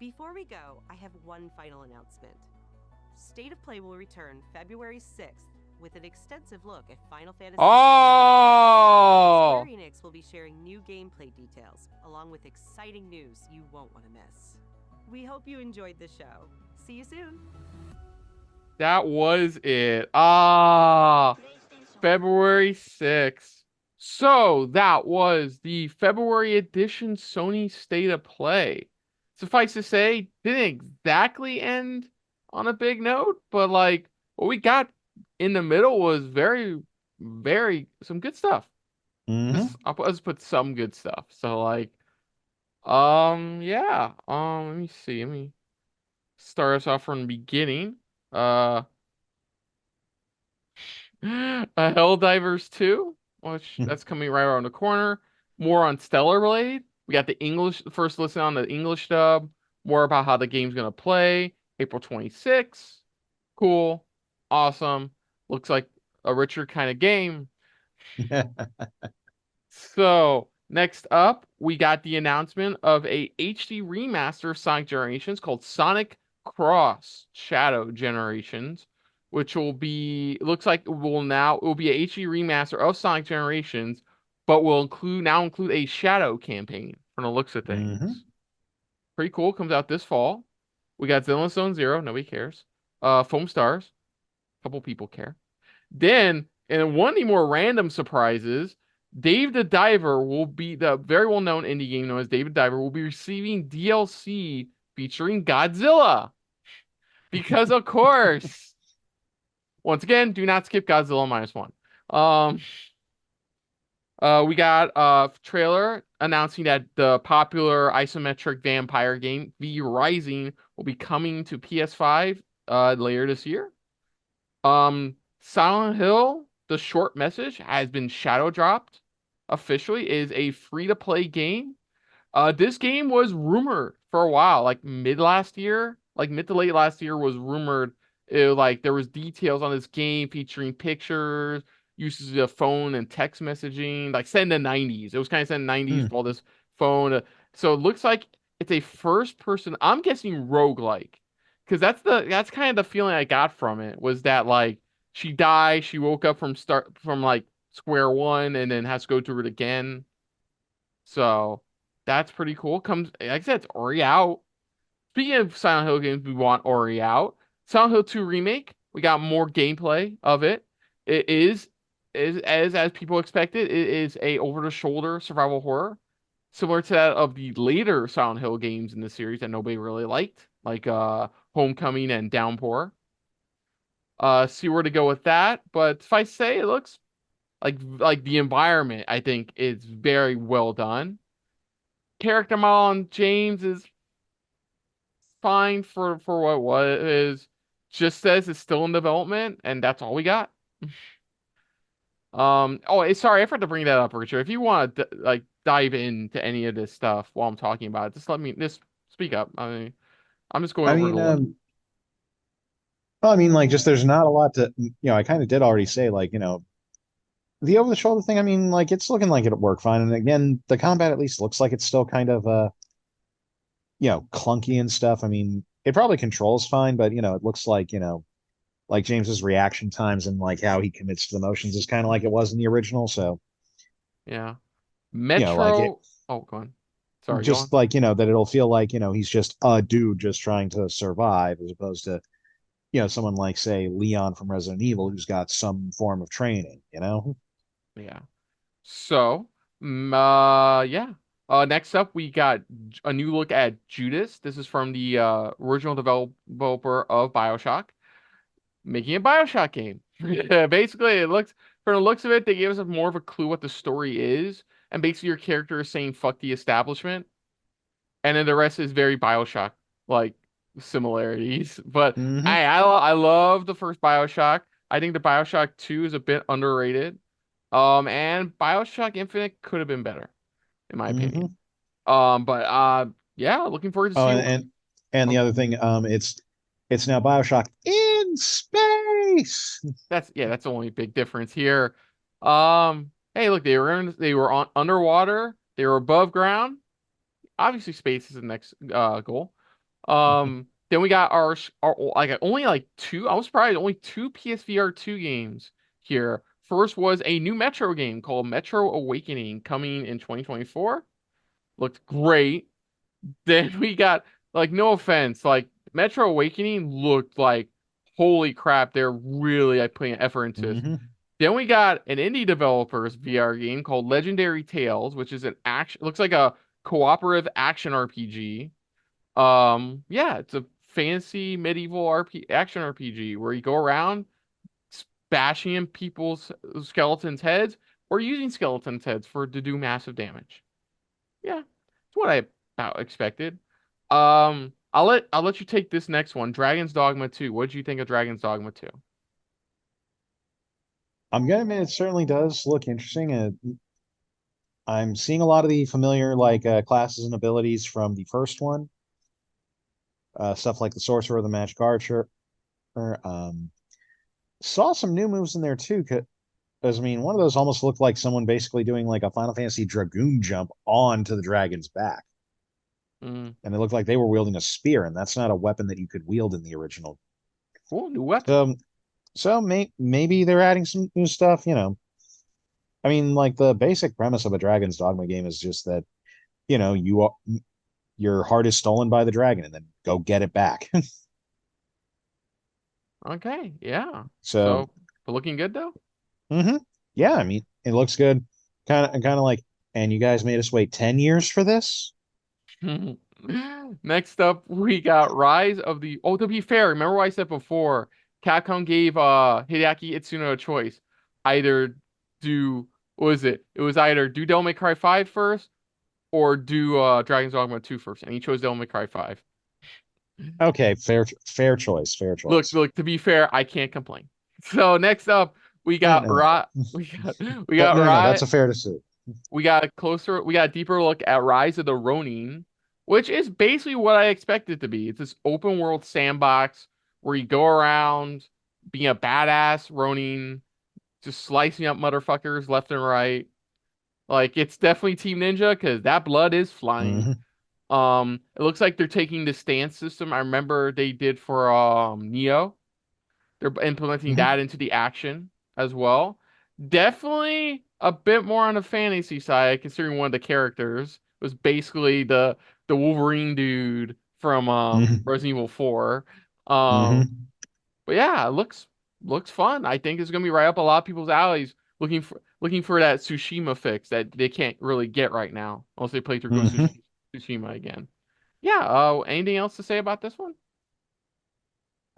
Before we go, I have one final announcement. State of Play will return February 6th with an extensive look at Final Fantasy VII. Oh! Square Enix will be sharing new gameplay details, along with exciting news you won't want to miss. We hope you enjoyed the show. See you soon. That was it. February 6th. So that was the February edition Sony State of Play. Suffice to say, didn't exactly end on a big note, but like what we got in the middle was very, very some good stuff. Let's put some good stuff. So like, yeah. Let me see. Let me start us off from the beginning. Helldivers II, which that's coming right around the corner. More on Stellar Blade. We got the English, first listen on the English dub. More about how the game's gonna play. April 26th. Cool. Awesome. Looks like a richer kind of game. So next up, we got the announcement of a HD remaster of Sonic Generations called Sonic Cross Shadow Generations, which will be, looks like it will be a HD remaster of Sonic Generations, but will include a Shadow campaign from the looks of things. Pretty cool. Comes out this fall. We got Zenless Zone Zero. Nobody cares. Foamstars. A couple people care. Then, and one of the more random surprises, Dave the Diver will be, the very well-known indie game known as Dave the Diver, will be receiving DLC featuring Godzilla. Because, of course. Once again, do not skip Godzilla -1. We got a trailer announcing that the popular isometric vampire game V Rising will be coming to PS5 later this year. Silent Hill, the short message, has been shadow dropped. Officially is a free-to-play game. This game was rumored for a while, like mid to late last year was rumored. Like there was details on this game featuring pictures, uses of phone and text messaging, like set in the 90s. It was kind of set in the 90s with all this phone. So it looks like it's a first person, I'm guessing roguelike, because that's kind of the feeling I got from it, was that like she died, she woke up from like square one and then has to go through it again. So that's pretty cool. Comes, like I said, it's already out. Speaking of Silent Hill games, we want already out. Silent Hill 2 Remake, we got more gameplay of it. It is as people expected. It is a over-the-shoulder survival horror, similar to that of the later Silent Hill games in the series that nobody really liked, like Homecoming and Downpour. See where to go with that. But if I say it looks like the environment, I think is very well done. Character model on James is fine for what it was. Just says it's still in development, and that's all we got. Sorry, I forgot to bring that up, Richard. If you want to like dive into any of this stuff while I'm talking about it, just speak up. I mean, I'm just going over the well, I mean, like, just there's not a lot to, I kind of did already say, like, the over the shoulder thing. I mean, like, it's looking like it'll work fine. And again, the combat at least looks like it's still kind of clunky and stuff. I mean, it probably controls fine, but it looks like James's reaction times and like how he commits to the motions is kind of like it was in the original. So yeah, Metro. Go on. Sorry, just go on. like that it'll feel like he's just a dude just trying to survive, as opposed to someone like, say, Leon from Resident Evil, who's got some form of training. Yeah. So, yeah. Next up, we got a new look at Judas. This is from the original developer of BioShock, making a BioShock game. Basically, from the looks of it, they gave us more of a clue what the story is, and basically your character is saying "fuck the establishment," and then the rest is very BioShock like similarities. But I love the first BioShock. I think the BioShock 2 is a bit underrated. And BioShock Infinite could have been better, in my opinion. Yeah, looking forward to see. And the other thing, it's now BioShock in space. That's the only big difference here. Hey, look, they were on underwater, they were above ground. Obviously, space is the next goal. Then we got our only like two. I was surprised, only two PSVR 2 games here. First was a new Metro game called Metro Awakening, coming in 2024. Looked great. Then we got, like, no offense, like Metro Awakening looked like, holy crap, they're really like putting effort into this. Then we got an indie developer's VR game called Legendary Tales, which is looks like a cooperative action RPG. Yeah, it's a fantasy medieval action RPG where you go around bashing in people's skeletons' heads or using skeletons' heads to do massive damage. Yeah, it's what I about expected. I'll let you take this next one. Dragon's Dogma 2. What did you think of Dragon's Dogma 2? I'm gonna admit it certainly does look interesting. I'm seeing a lot of the familiar classes and abilities from the first one. Stuff like the Sorcerer, the Magic Archer. Saw some new moves in there too, because I mean, one of those almost looked like someone basically doing like a Final Fantasy Dragoon jump onto the dragon's back. And it looked like they were wielding a spear, and that's not a weapon that you could wield in the original. Cool, new weapon. So maybe they're adding some new stuff, I mean, like, the basic premise of a Dragon's Dogma game is just that, your heart is stolen by the dragon, and then go get it back. Okay, yeah. So looking good though? Yeah, I mean, it looks good. Kind of like, and you guys made us wait 10 years for this? Next up, we got Rise of the... Oh, to be fair, remember what I said before? Capcom gave Hideaki Itsuno a choice. Either do... What was it? It was either do Devil May Cry 5 first or do Dragon's Dogma 2 first. And he chose Devil May Cry 5. Okay, fair choice. Look, to be fair, I can't complain. So next up, we got we got Rise. That's a fair decision. We got a deeper look at Rise of the Rōnin, which is basically what I expected it to be. It's this open world sandbox where you go around being a badass Rōnin, just slicing up motherfuckers left and right. Like, it's definitely Team Ninja because that blood is flying. It looks like they're taking the stance system I remember they did for Neo. They're implementing that into the action as well. Definitely a bit more on the fantasy side, considering one of the characters was basically the Wolverine dude from Resident Evil 4. But yeah, it looks fun. I think it's gonna be right up a lot of people's alleys looking for that Tsushima fix that they can't really get right now unless they play through Ghost of Tsushima again. Yeah, anything else to say about this one?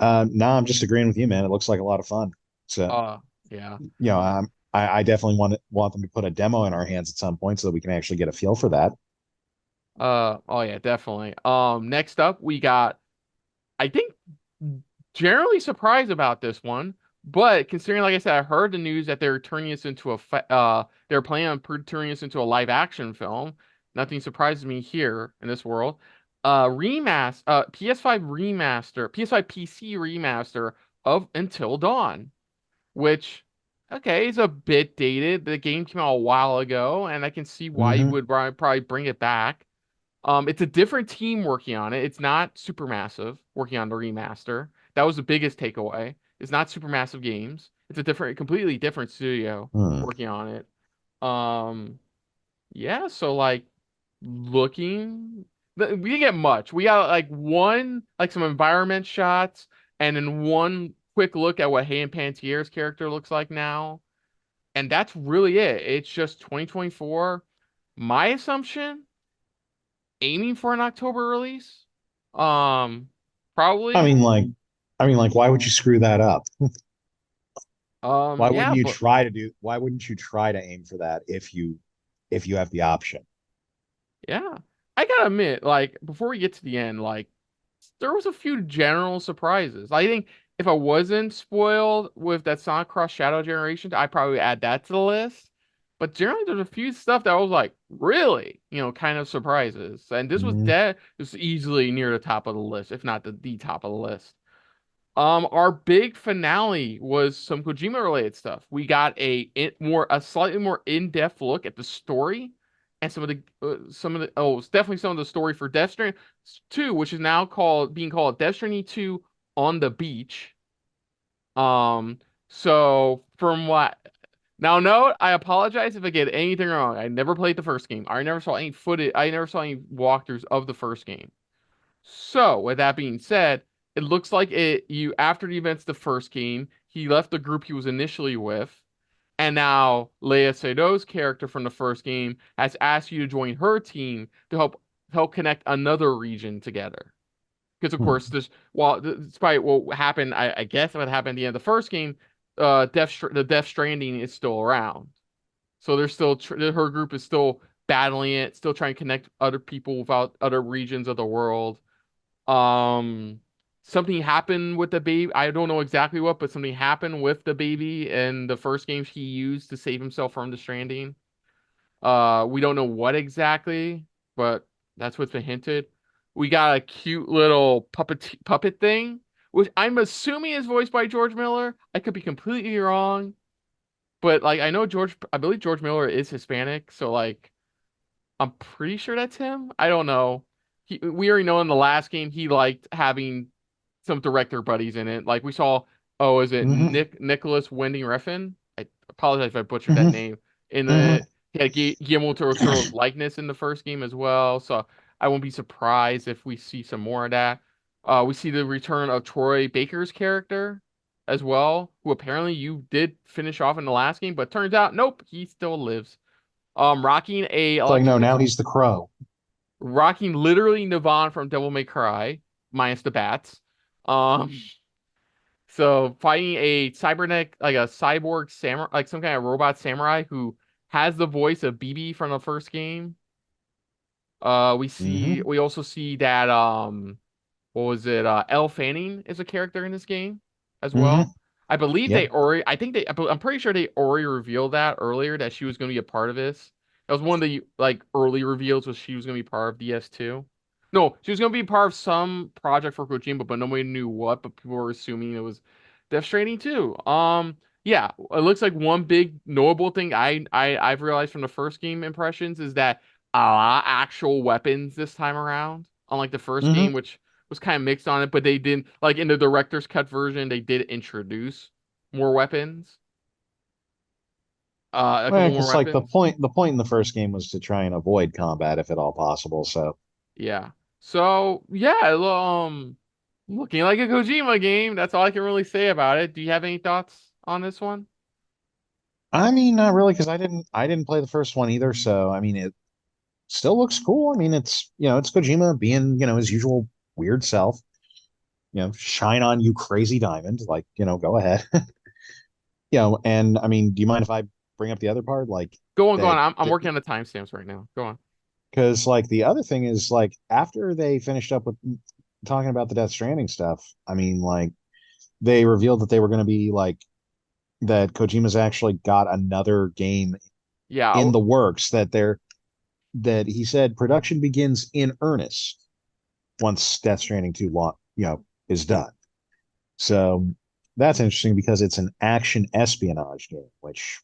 No, I'm just agreeing with you, man. It looks like a lot of fun. So, Yeah. you know, I definitely want them to put a demo in our hands at some point so that we can actually get a feel for that. Oh yeah, definitely. Next up we got, I think, generally surprised about this one, but considering, like I said, I heard the news that they're turning this into they're planning on turning this into a live action film. Nothing surprises me here in this world. PS5 remaster, PS5 PC remaster of Until Dawn, which, okay, is a bit dated. The game came out a while ago, and I can see why you would probably bring it back. It's a different team working on it. It's not Supermassive working on the remaster. That was the biggest takeaway. It's not Supermassive Games. It's a completely different studio working on it. Yeah, so like we didn't get much. We got like some environment shots, and then one quick look at what Hayden Panettiere's character looks like now. And that's really it. It's just 2024. My assumption, aiming for an October release. Probably. I mean, like, why would you screw that up? Why wouldn't you try to aim for that if you have the option? Yeah. I gotta admit, like, before we get to the end, like, there was a few general surprises. I think if I wasn't spoiled with that Sonic Cross Shadow Generations, I'd probably add that to the list. But generally, there's a few stuff that I was like, really, kind of surprises. And this was easily near the top of the list, if not the top of the list. Our big finale was some Kojima related stuff. We got a slightly more in-depth look at the story and it's definitely some of the story for Death Stranding 2, which is now being called Death Stranding 2 on the Beach. So from what now, note, I apologize if I get anything wrong. I never played the first game. I never saw any footage. I never saw any walkthroughs of the first game. So, with that being said, it looks like after the events of the first game, he left the group he was initially with, and now Léa Seydoux's character from the first game has asked you to join her team to help connect another region together. Because of course, despite what happened, I guess what happened at the end of the first game, the Death Stranding is still around. So they're still her group is still battling it, still trying to connect other people without other regions of the world. Something happened with the baby. I don't know exactly what, but something happened with the baby in the first games he used to save himself from the Stranding. We don't know what exactly, but that's what's been hinted. We got a cute little puppet thing, which I'm assuming is voiced by George Miller. I could be completely wrong, but like I believe George Miller is Hispanic, so like I'm pretty sure that's him. I don't know. We already know in the last game he liked having some director buddies in it. Like we saw, is it Nicholas Winding Refn? I apologize if I butchered that name. He had Guillermo del Toro's likeness in the first game as well, so I won't be surprised if we see some more of that. We see the return of Troy Baker's character as well, who apparently you did finish off in the last game, but turns out, nope, he still lives. Rocking no, now he's the Crow. Rocking literally Nirvana from Devil May Cry, minus the bats. So fighting a cyborg samurai, like some kind of robot samurai who has the voice of BB from the first game. We also see that what was it? Elle Fanning is a character in this game as well. I believe I'm pretty sure they already revealed that earlier that she was going to be a part of this. That was one of the like early reveals, was she was going to be part of DS2. No, she was going to be part of some project for Kojima, but nobody knew what, but people were assuming it was Death Stranding 2. Yeah, it looks like one big knowable thing I've realized from the first game impressions is that actual weapons this time around. Unlike the first game, which was kind of mixed on it, but they didn't like in the director's cut version, they did introduce more weapons. A couple more Because like weapons. the point in the first game was to try and avoid combat if at all possible. So Yeah. So yeah, looking like a Kojima game. That's all I can really say about it. Do you have any thoughts on this one? I mean, not really, because I didn't play the first one either. So I mean, it still looks cool. I mean, it's it's Kojima being his usual weird self. Shine on you, crazy diamond. Like go ahead. And I mean, do you mind if I bring up the other part? Like, Go on. I'm working on the timestamps right now. Go on. because like the other thing is like after they finished up with talking about the Death Stranding stuff, I mean, like they revealed that they were going to be like that Kojima's actually got another game in the works that he said production begins in earnest once Death Stranding 2 is done. So that's interesting because it's an action espionage game, which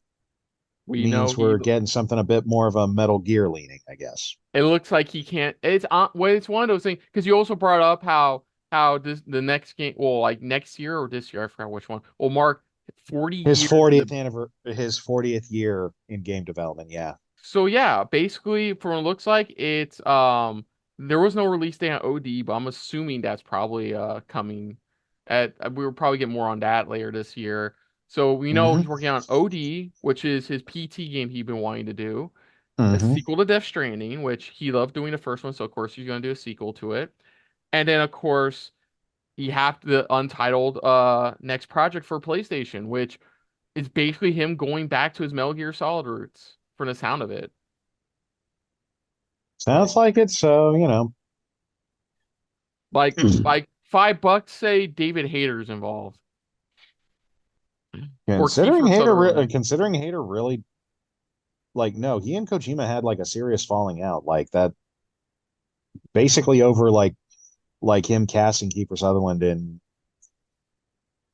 means we're getting something a bit more of a Metal Gear leaning, I guess. It looks like he can't. It's one of those things because you also brought up how the next game, well, like next year or this year, I forgot which one, will mark 40 his years 40th anniversary, his 40th year in game development. Yeah. So yeah, basically, from what it looks like, it's there was no release date on OD, but I'm assuming that's probably coming. We will probably get more on that later this year. So we know he's working on OD, which is his PT game he's been wanting to do. A sequel to Death Stranding, which he loved doing the first one, so of course he's going to do a sequel to it. And then of course he have the untitled next project for PlayStation, which is basically him going back to his Metal Gear Solid roots from the sound of it. Sounds like it. So like $5, say David Hayter's involved. Considering Hayter really like no, he and Kojima had like a serious falling out like that, basically over like him casting Kiefer Sutherland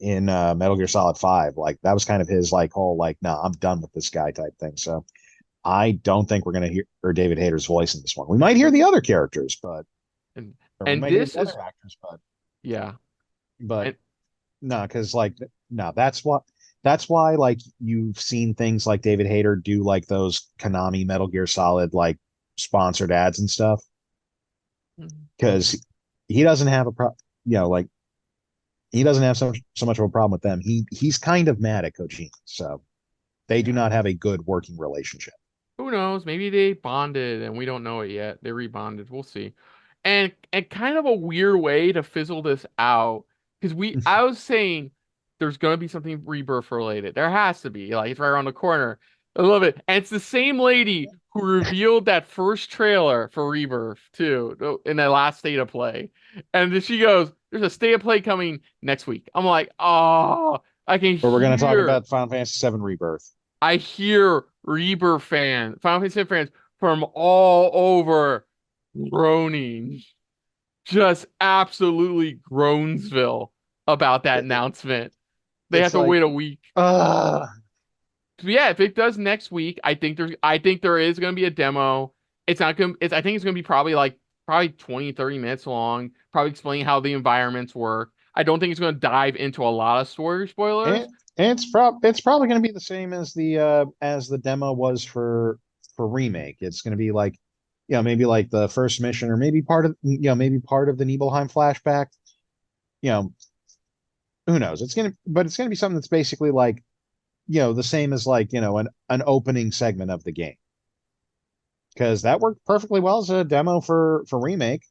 in Metal Gear Solid 5. Like that was kind of his like whole like, nah, I'm done with this guy type thing. So I don't think we're gonna hear David Hayter's voice in this one. We might hear the other characters, but and this is actors, but yeah. But no, because like no, that's why like you've seen things like David Hayter do like those Konami Metal Gear Solid like sponsored ads and stuff. Because he doesn't have like he doesn't have so much of a problem with them. He's kind of mad at Kojima, so they do not have a good working relationship. Who knows? Maybe they bonded and we don't know it yet. They rebonded. We'll see. And kind of a weird way to fizzle this out because I was saying there's gonna be something Rebirth related. There has to be. Like it's right around the corner. I love it. And it's the same lady who revealed that first trailer for Rebirth too in that last state of play. And then she goes, "There's a state of play coming next week." I'm like, oh, I can. But we're gonna talk about Final Fantasy VII Rebirth. I hear Rebirth Final Fantasy fans from all over Rōnin, just absolutely Groansville about that announcement. They have to wait a week. Yeah, if it does next week, I think there is going to be a demo. It's not going I think it's going to be probably 20, 30 minutes long, probably explaining how the environments work. I don't think it's going to dive into a lot of story spoilers. And it's probably going to be the same as the demo was for Remake. It's going to be like maybe like the first mission or maybe part of the Nibelheim flashback. Who knows? It's going to be something that's basically like the same as like an opening segment of the game. Because that worked perfectly well as a demo for Remake.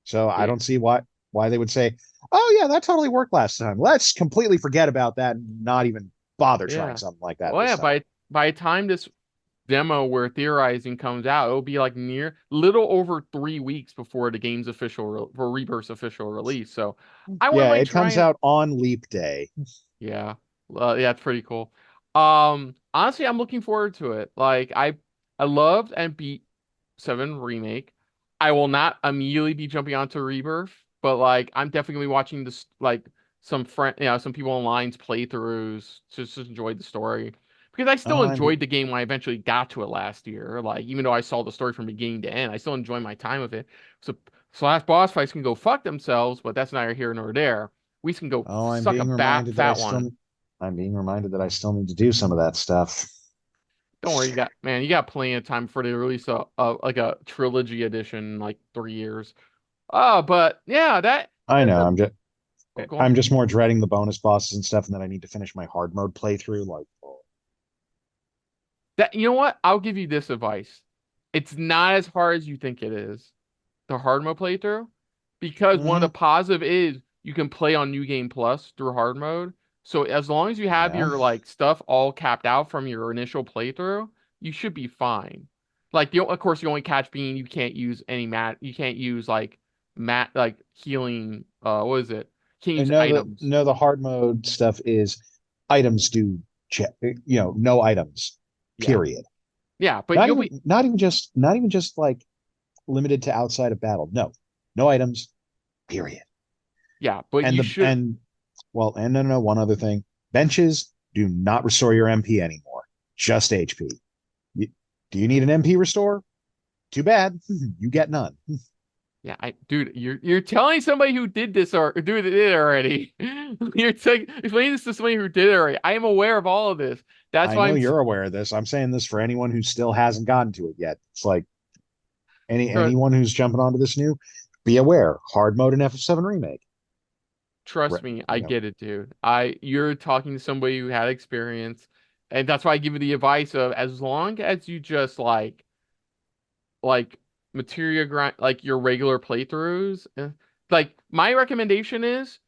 So I don't see why they would say, "Oh yeah, that totally worked last time. Let's completely forget about that and not even bother trying something like that." Well, yeah, by the time this demo we're theorizing comes out, it'll be like little over 3 weeks before the game's for Rebirth's official release. So it comes out on Leap Day. Yeah, it's pretty cool. Honestly, I'm looking forward to it. Like I loved and beat 7 Remake. I will not immediately be jumping onto Rebirth, but like I'm definitely gonna be watching this like some people online's playthroughs to just enjoy the story. because I still Oh, I'm enjoyed the game when I eventually got to it last year. Like, even though I saw the story from beginning to end, I still enjoy my time with it. So slash boss fights can go fuck themselves, but that's neither here nor there. We can go I'm suck a being reminded that fat one. I'm being reminded that I still need to do some of that stuff. Don't worry, you got plenty of time before they release like a trilogy edition in like 3 years. But yeah, that I know. go on. I'm just more dreading the bonus bosses and stuff, and then I need to finish my hard mode playthrough. Like, That, you know what? I'll give you this advice. It's not as hard as you think it is, the hard mode playthrough, because one of the positive is you can play on New Game Plus through hard mode. So as long as you have your like stuff all capped out from your initial playthrough, you should be fine. Like, of course, you only catch being you can't use any you can't use like like healing. What is it? Can't use items. The hard mode stuff is items do check. No items. Period. Yeah, but not even just like limited to outside of battle. No items. Period. Yeah, but no, one other thing. Benches do not restore your MP anymore. Just HP. Do you need an MP restore? Too bad. You get none. Yeah, dude, you're telling somebody who did this or did it already. You're explaining this to somebody who did it already. I am aware of all of this. That's why I know you're aware of this. I'm saying this for anyone who still hasn't gotten to it yet. It's like anyone who's jumping onto this new, be aware. Hard mode in FF7 Remake. Trust me, I get it, dude. You're talking to somebody who had experience, and that's why I give you the advice of as long as you just like materia grind, like your regular playthroughs. Like, my recommendation is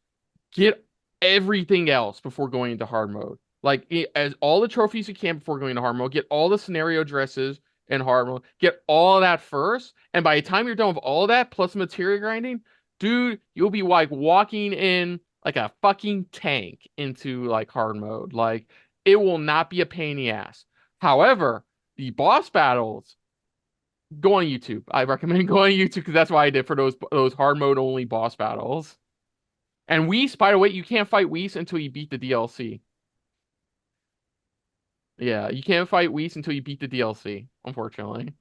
get everything else before going into hard mode. Like, as all the trophies you can before going into hard mode. Get all the scenario dresses in hard mode. Get all of that first, and by the time you're done with all of that plus materia grinding, dude, you'll be like walking in like a fucking tank into like hard mode. Like, it will not be a pain in the ass. However, the boss battles, go on YouTube. I recommend going on YouTube because that's what I did for those hard mode only boss battles. And Whis, by the way, you can't fight Whis until you beat the DLC. Yeah, you can't fight Whis until you beat the DLC, unfortunately.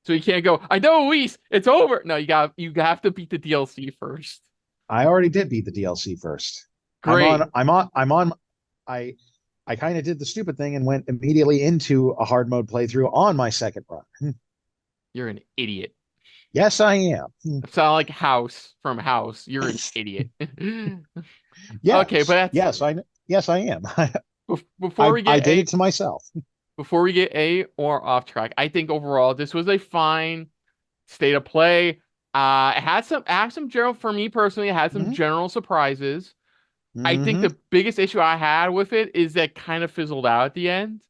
So you can't go, I know Whis, it's over. No, you have to beat the DLC first. I already did beat the DLC first. Great. I kind of did the stupid thing and went immediately into a hard mode playthrough on my second run. You're an idiot. Yes, I am. Sound like House from House. You're an idiot. Yes, okay, but yes, I am. Before we get I did it to myself. Before we get off track, I think overall this was a fine state of play. It had some general, for me personally, it had some general surprises. I think the biggest issue I had with it is that kind of fizzled out at the end.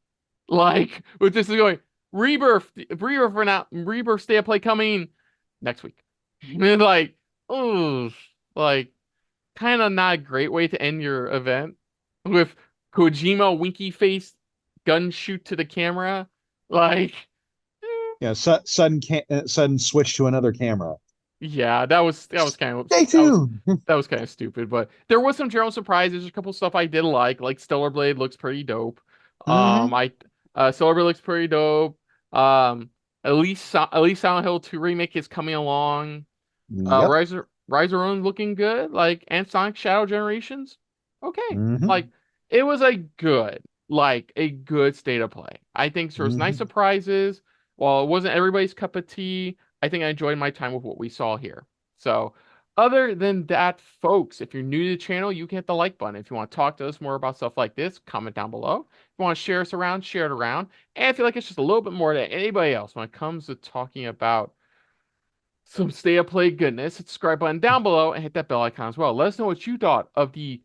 Like, with this going, Rebirth state of play coming next week. And like, oh, like, kind of not a great way to end your event with Kojima winky face gun shoot to the camera. Like, yeah, sudden switch to another camera. Yeah, that was kind of stay tuned. That was kind of stupid, but there was some general surprises. There's a couple stuff I did like Stellar Blade looks pretty dope. Stellar Blade looks pretty dope. At least Silent Hill 2 remake is coming along. Rise of Rōnin looking good. Like, and Sonic Shadow Generations, okay. Like, it was a good state of play. I think there was nice surprises. While it wasn't everybody's cup of tea, I think I enjoyed my time with what we saw here. So, other than that, folks, if you're new to the channel, you can hit the like button. If you want to talk to us more about stuff like this, comment down below. If you want to share us around, share it around. And if you like it's just a little bit more than anybody else when it comes to talking about some state of play goodness, hit the subscribe button down below and hit that bell icon as well. Let us know what you thought of the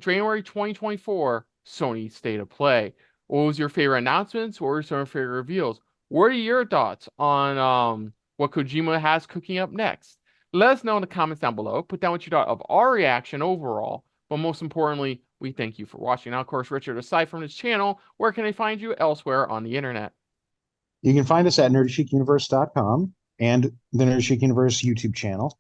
January 2024 Sony State of Play. What was your favorite announcements? What were some favorite reveals? What are your thoughts on what Kojima has cooking up next? Let us know in the comments down below. Put down what you thought of our reaction overall. But most importantly, we thank you for watching. Now, of course, Richard, aside from this channel, where can they find you elsewhere on the internet? You can find us at nerdyshiqueuniverse.com and the NerdyShique Universe YouTube channel.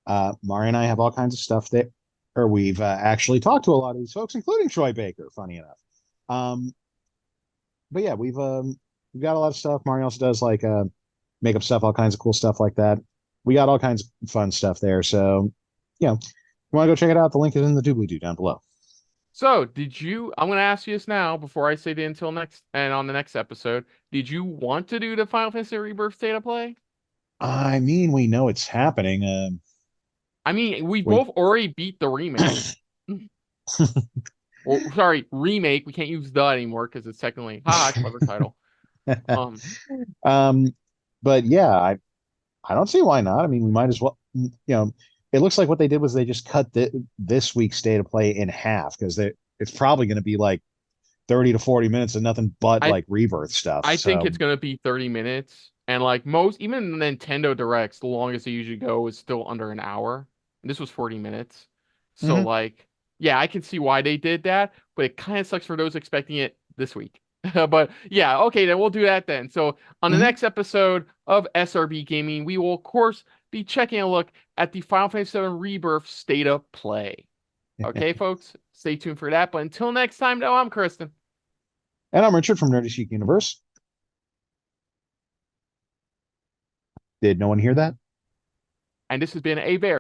Mari and I have all kinds of stuff that, we've actually talked to a lot of these folks, including Troy Baker, funny enough. but yeah, we've got a lot of stuff. Mario also does like makeup stuff, all kinds of cool stuff like that. We got all kinds of fun stuff there. So, you know, if you want to go check it out, the link is in the doobly-doo down below. So, I'm going to ask you this now before I say it until next, and on the next episode, did you want to do the Final Fantasy Rebirth State of Play? I mean, we know it's happening. I mean, we both already beat the remake. Well, sorry, remake. We can't use the anymore because it's technically clever title. But yeah, I don't see why not. I mean, we might as well. You know, it looks like what they did was they just cut this week's State of Play in half because it's probably going to be like 30 to 40 minutes of nothing but like Rebirth stuff. I think it's going to be 30 minutes, and like even Nintendo Directs, the longest they usually go is still under an hour. And this was 40 minutes, so like. Yeah, I can see why they did that, but it kind of sucks for those expecting it this week. But yeah, okay, then we'll do that then. So on the next episode of SRB Gaming, we will, of course, be checking a look at the Final Fantasy VII Rebirth State of Play. Okay, folks? Stay tuned for that. But until next time, though, I'm Kristen. And I'm Richard from NerdyShique Universe. Did no one hear that? And this has been a very...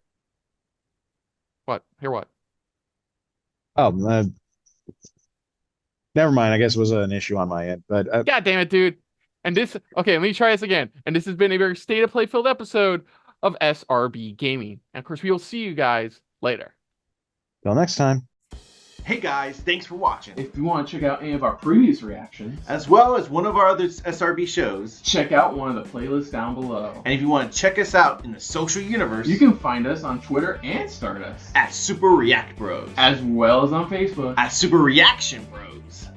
What? Hear what? Oh, never mind. I guess it was an issue on my end. But God damn it, dude. And this, okay, let me try this again. And this has been a very State of Play filled episode of SRB Gaming. And of course, we will see you guys later. Till next time. Hey guys, thanks for watching. If you want to check out any of our previous reactions, as well as one of our other SRB shows, check out one of the playlists down below. And if you want to check us out in the social universe, you can find us on Twitter and Stardust at Super React Bros, as well as on Facebook at Super Reaction Bros.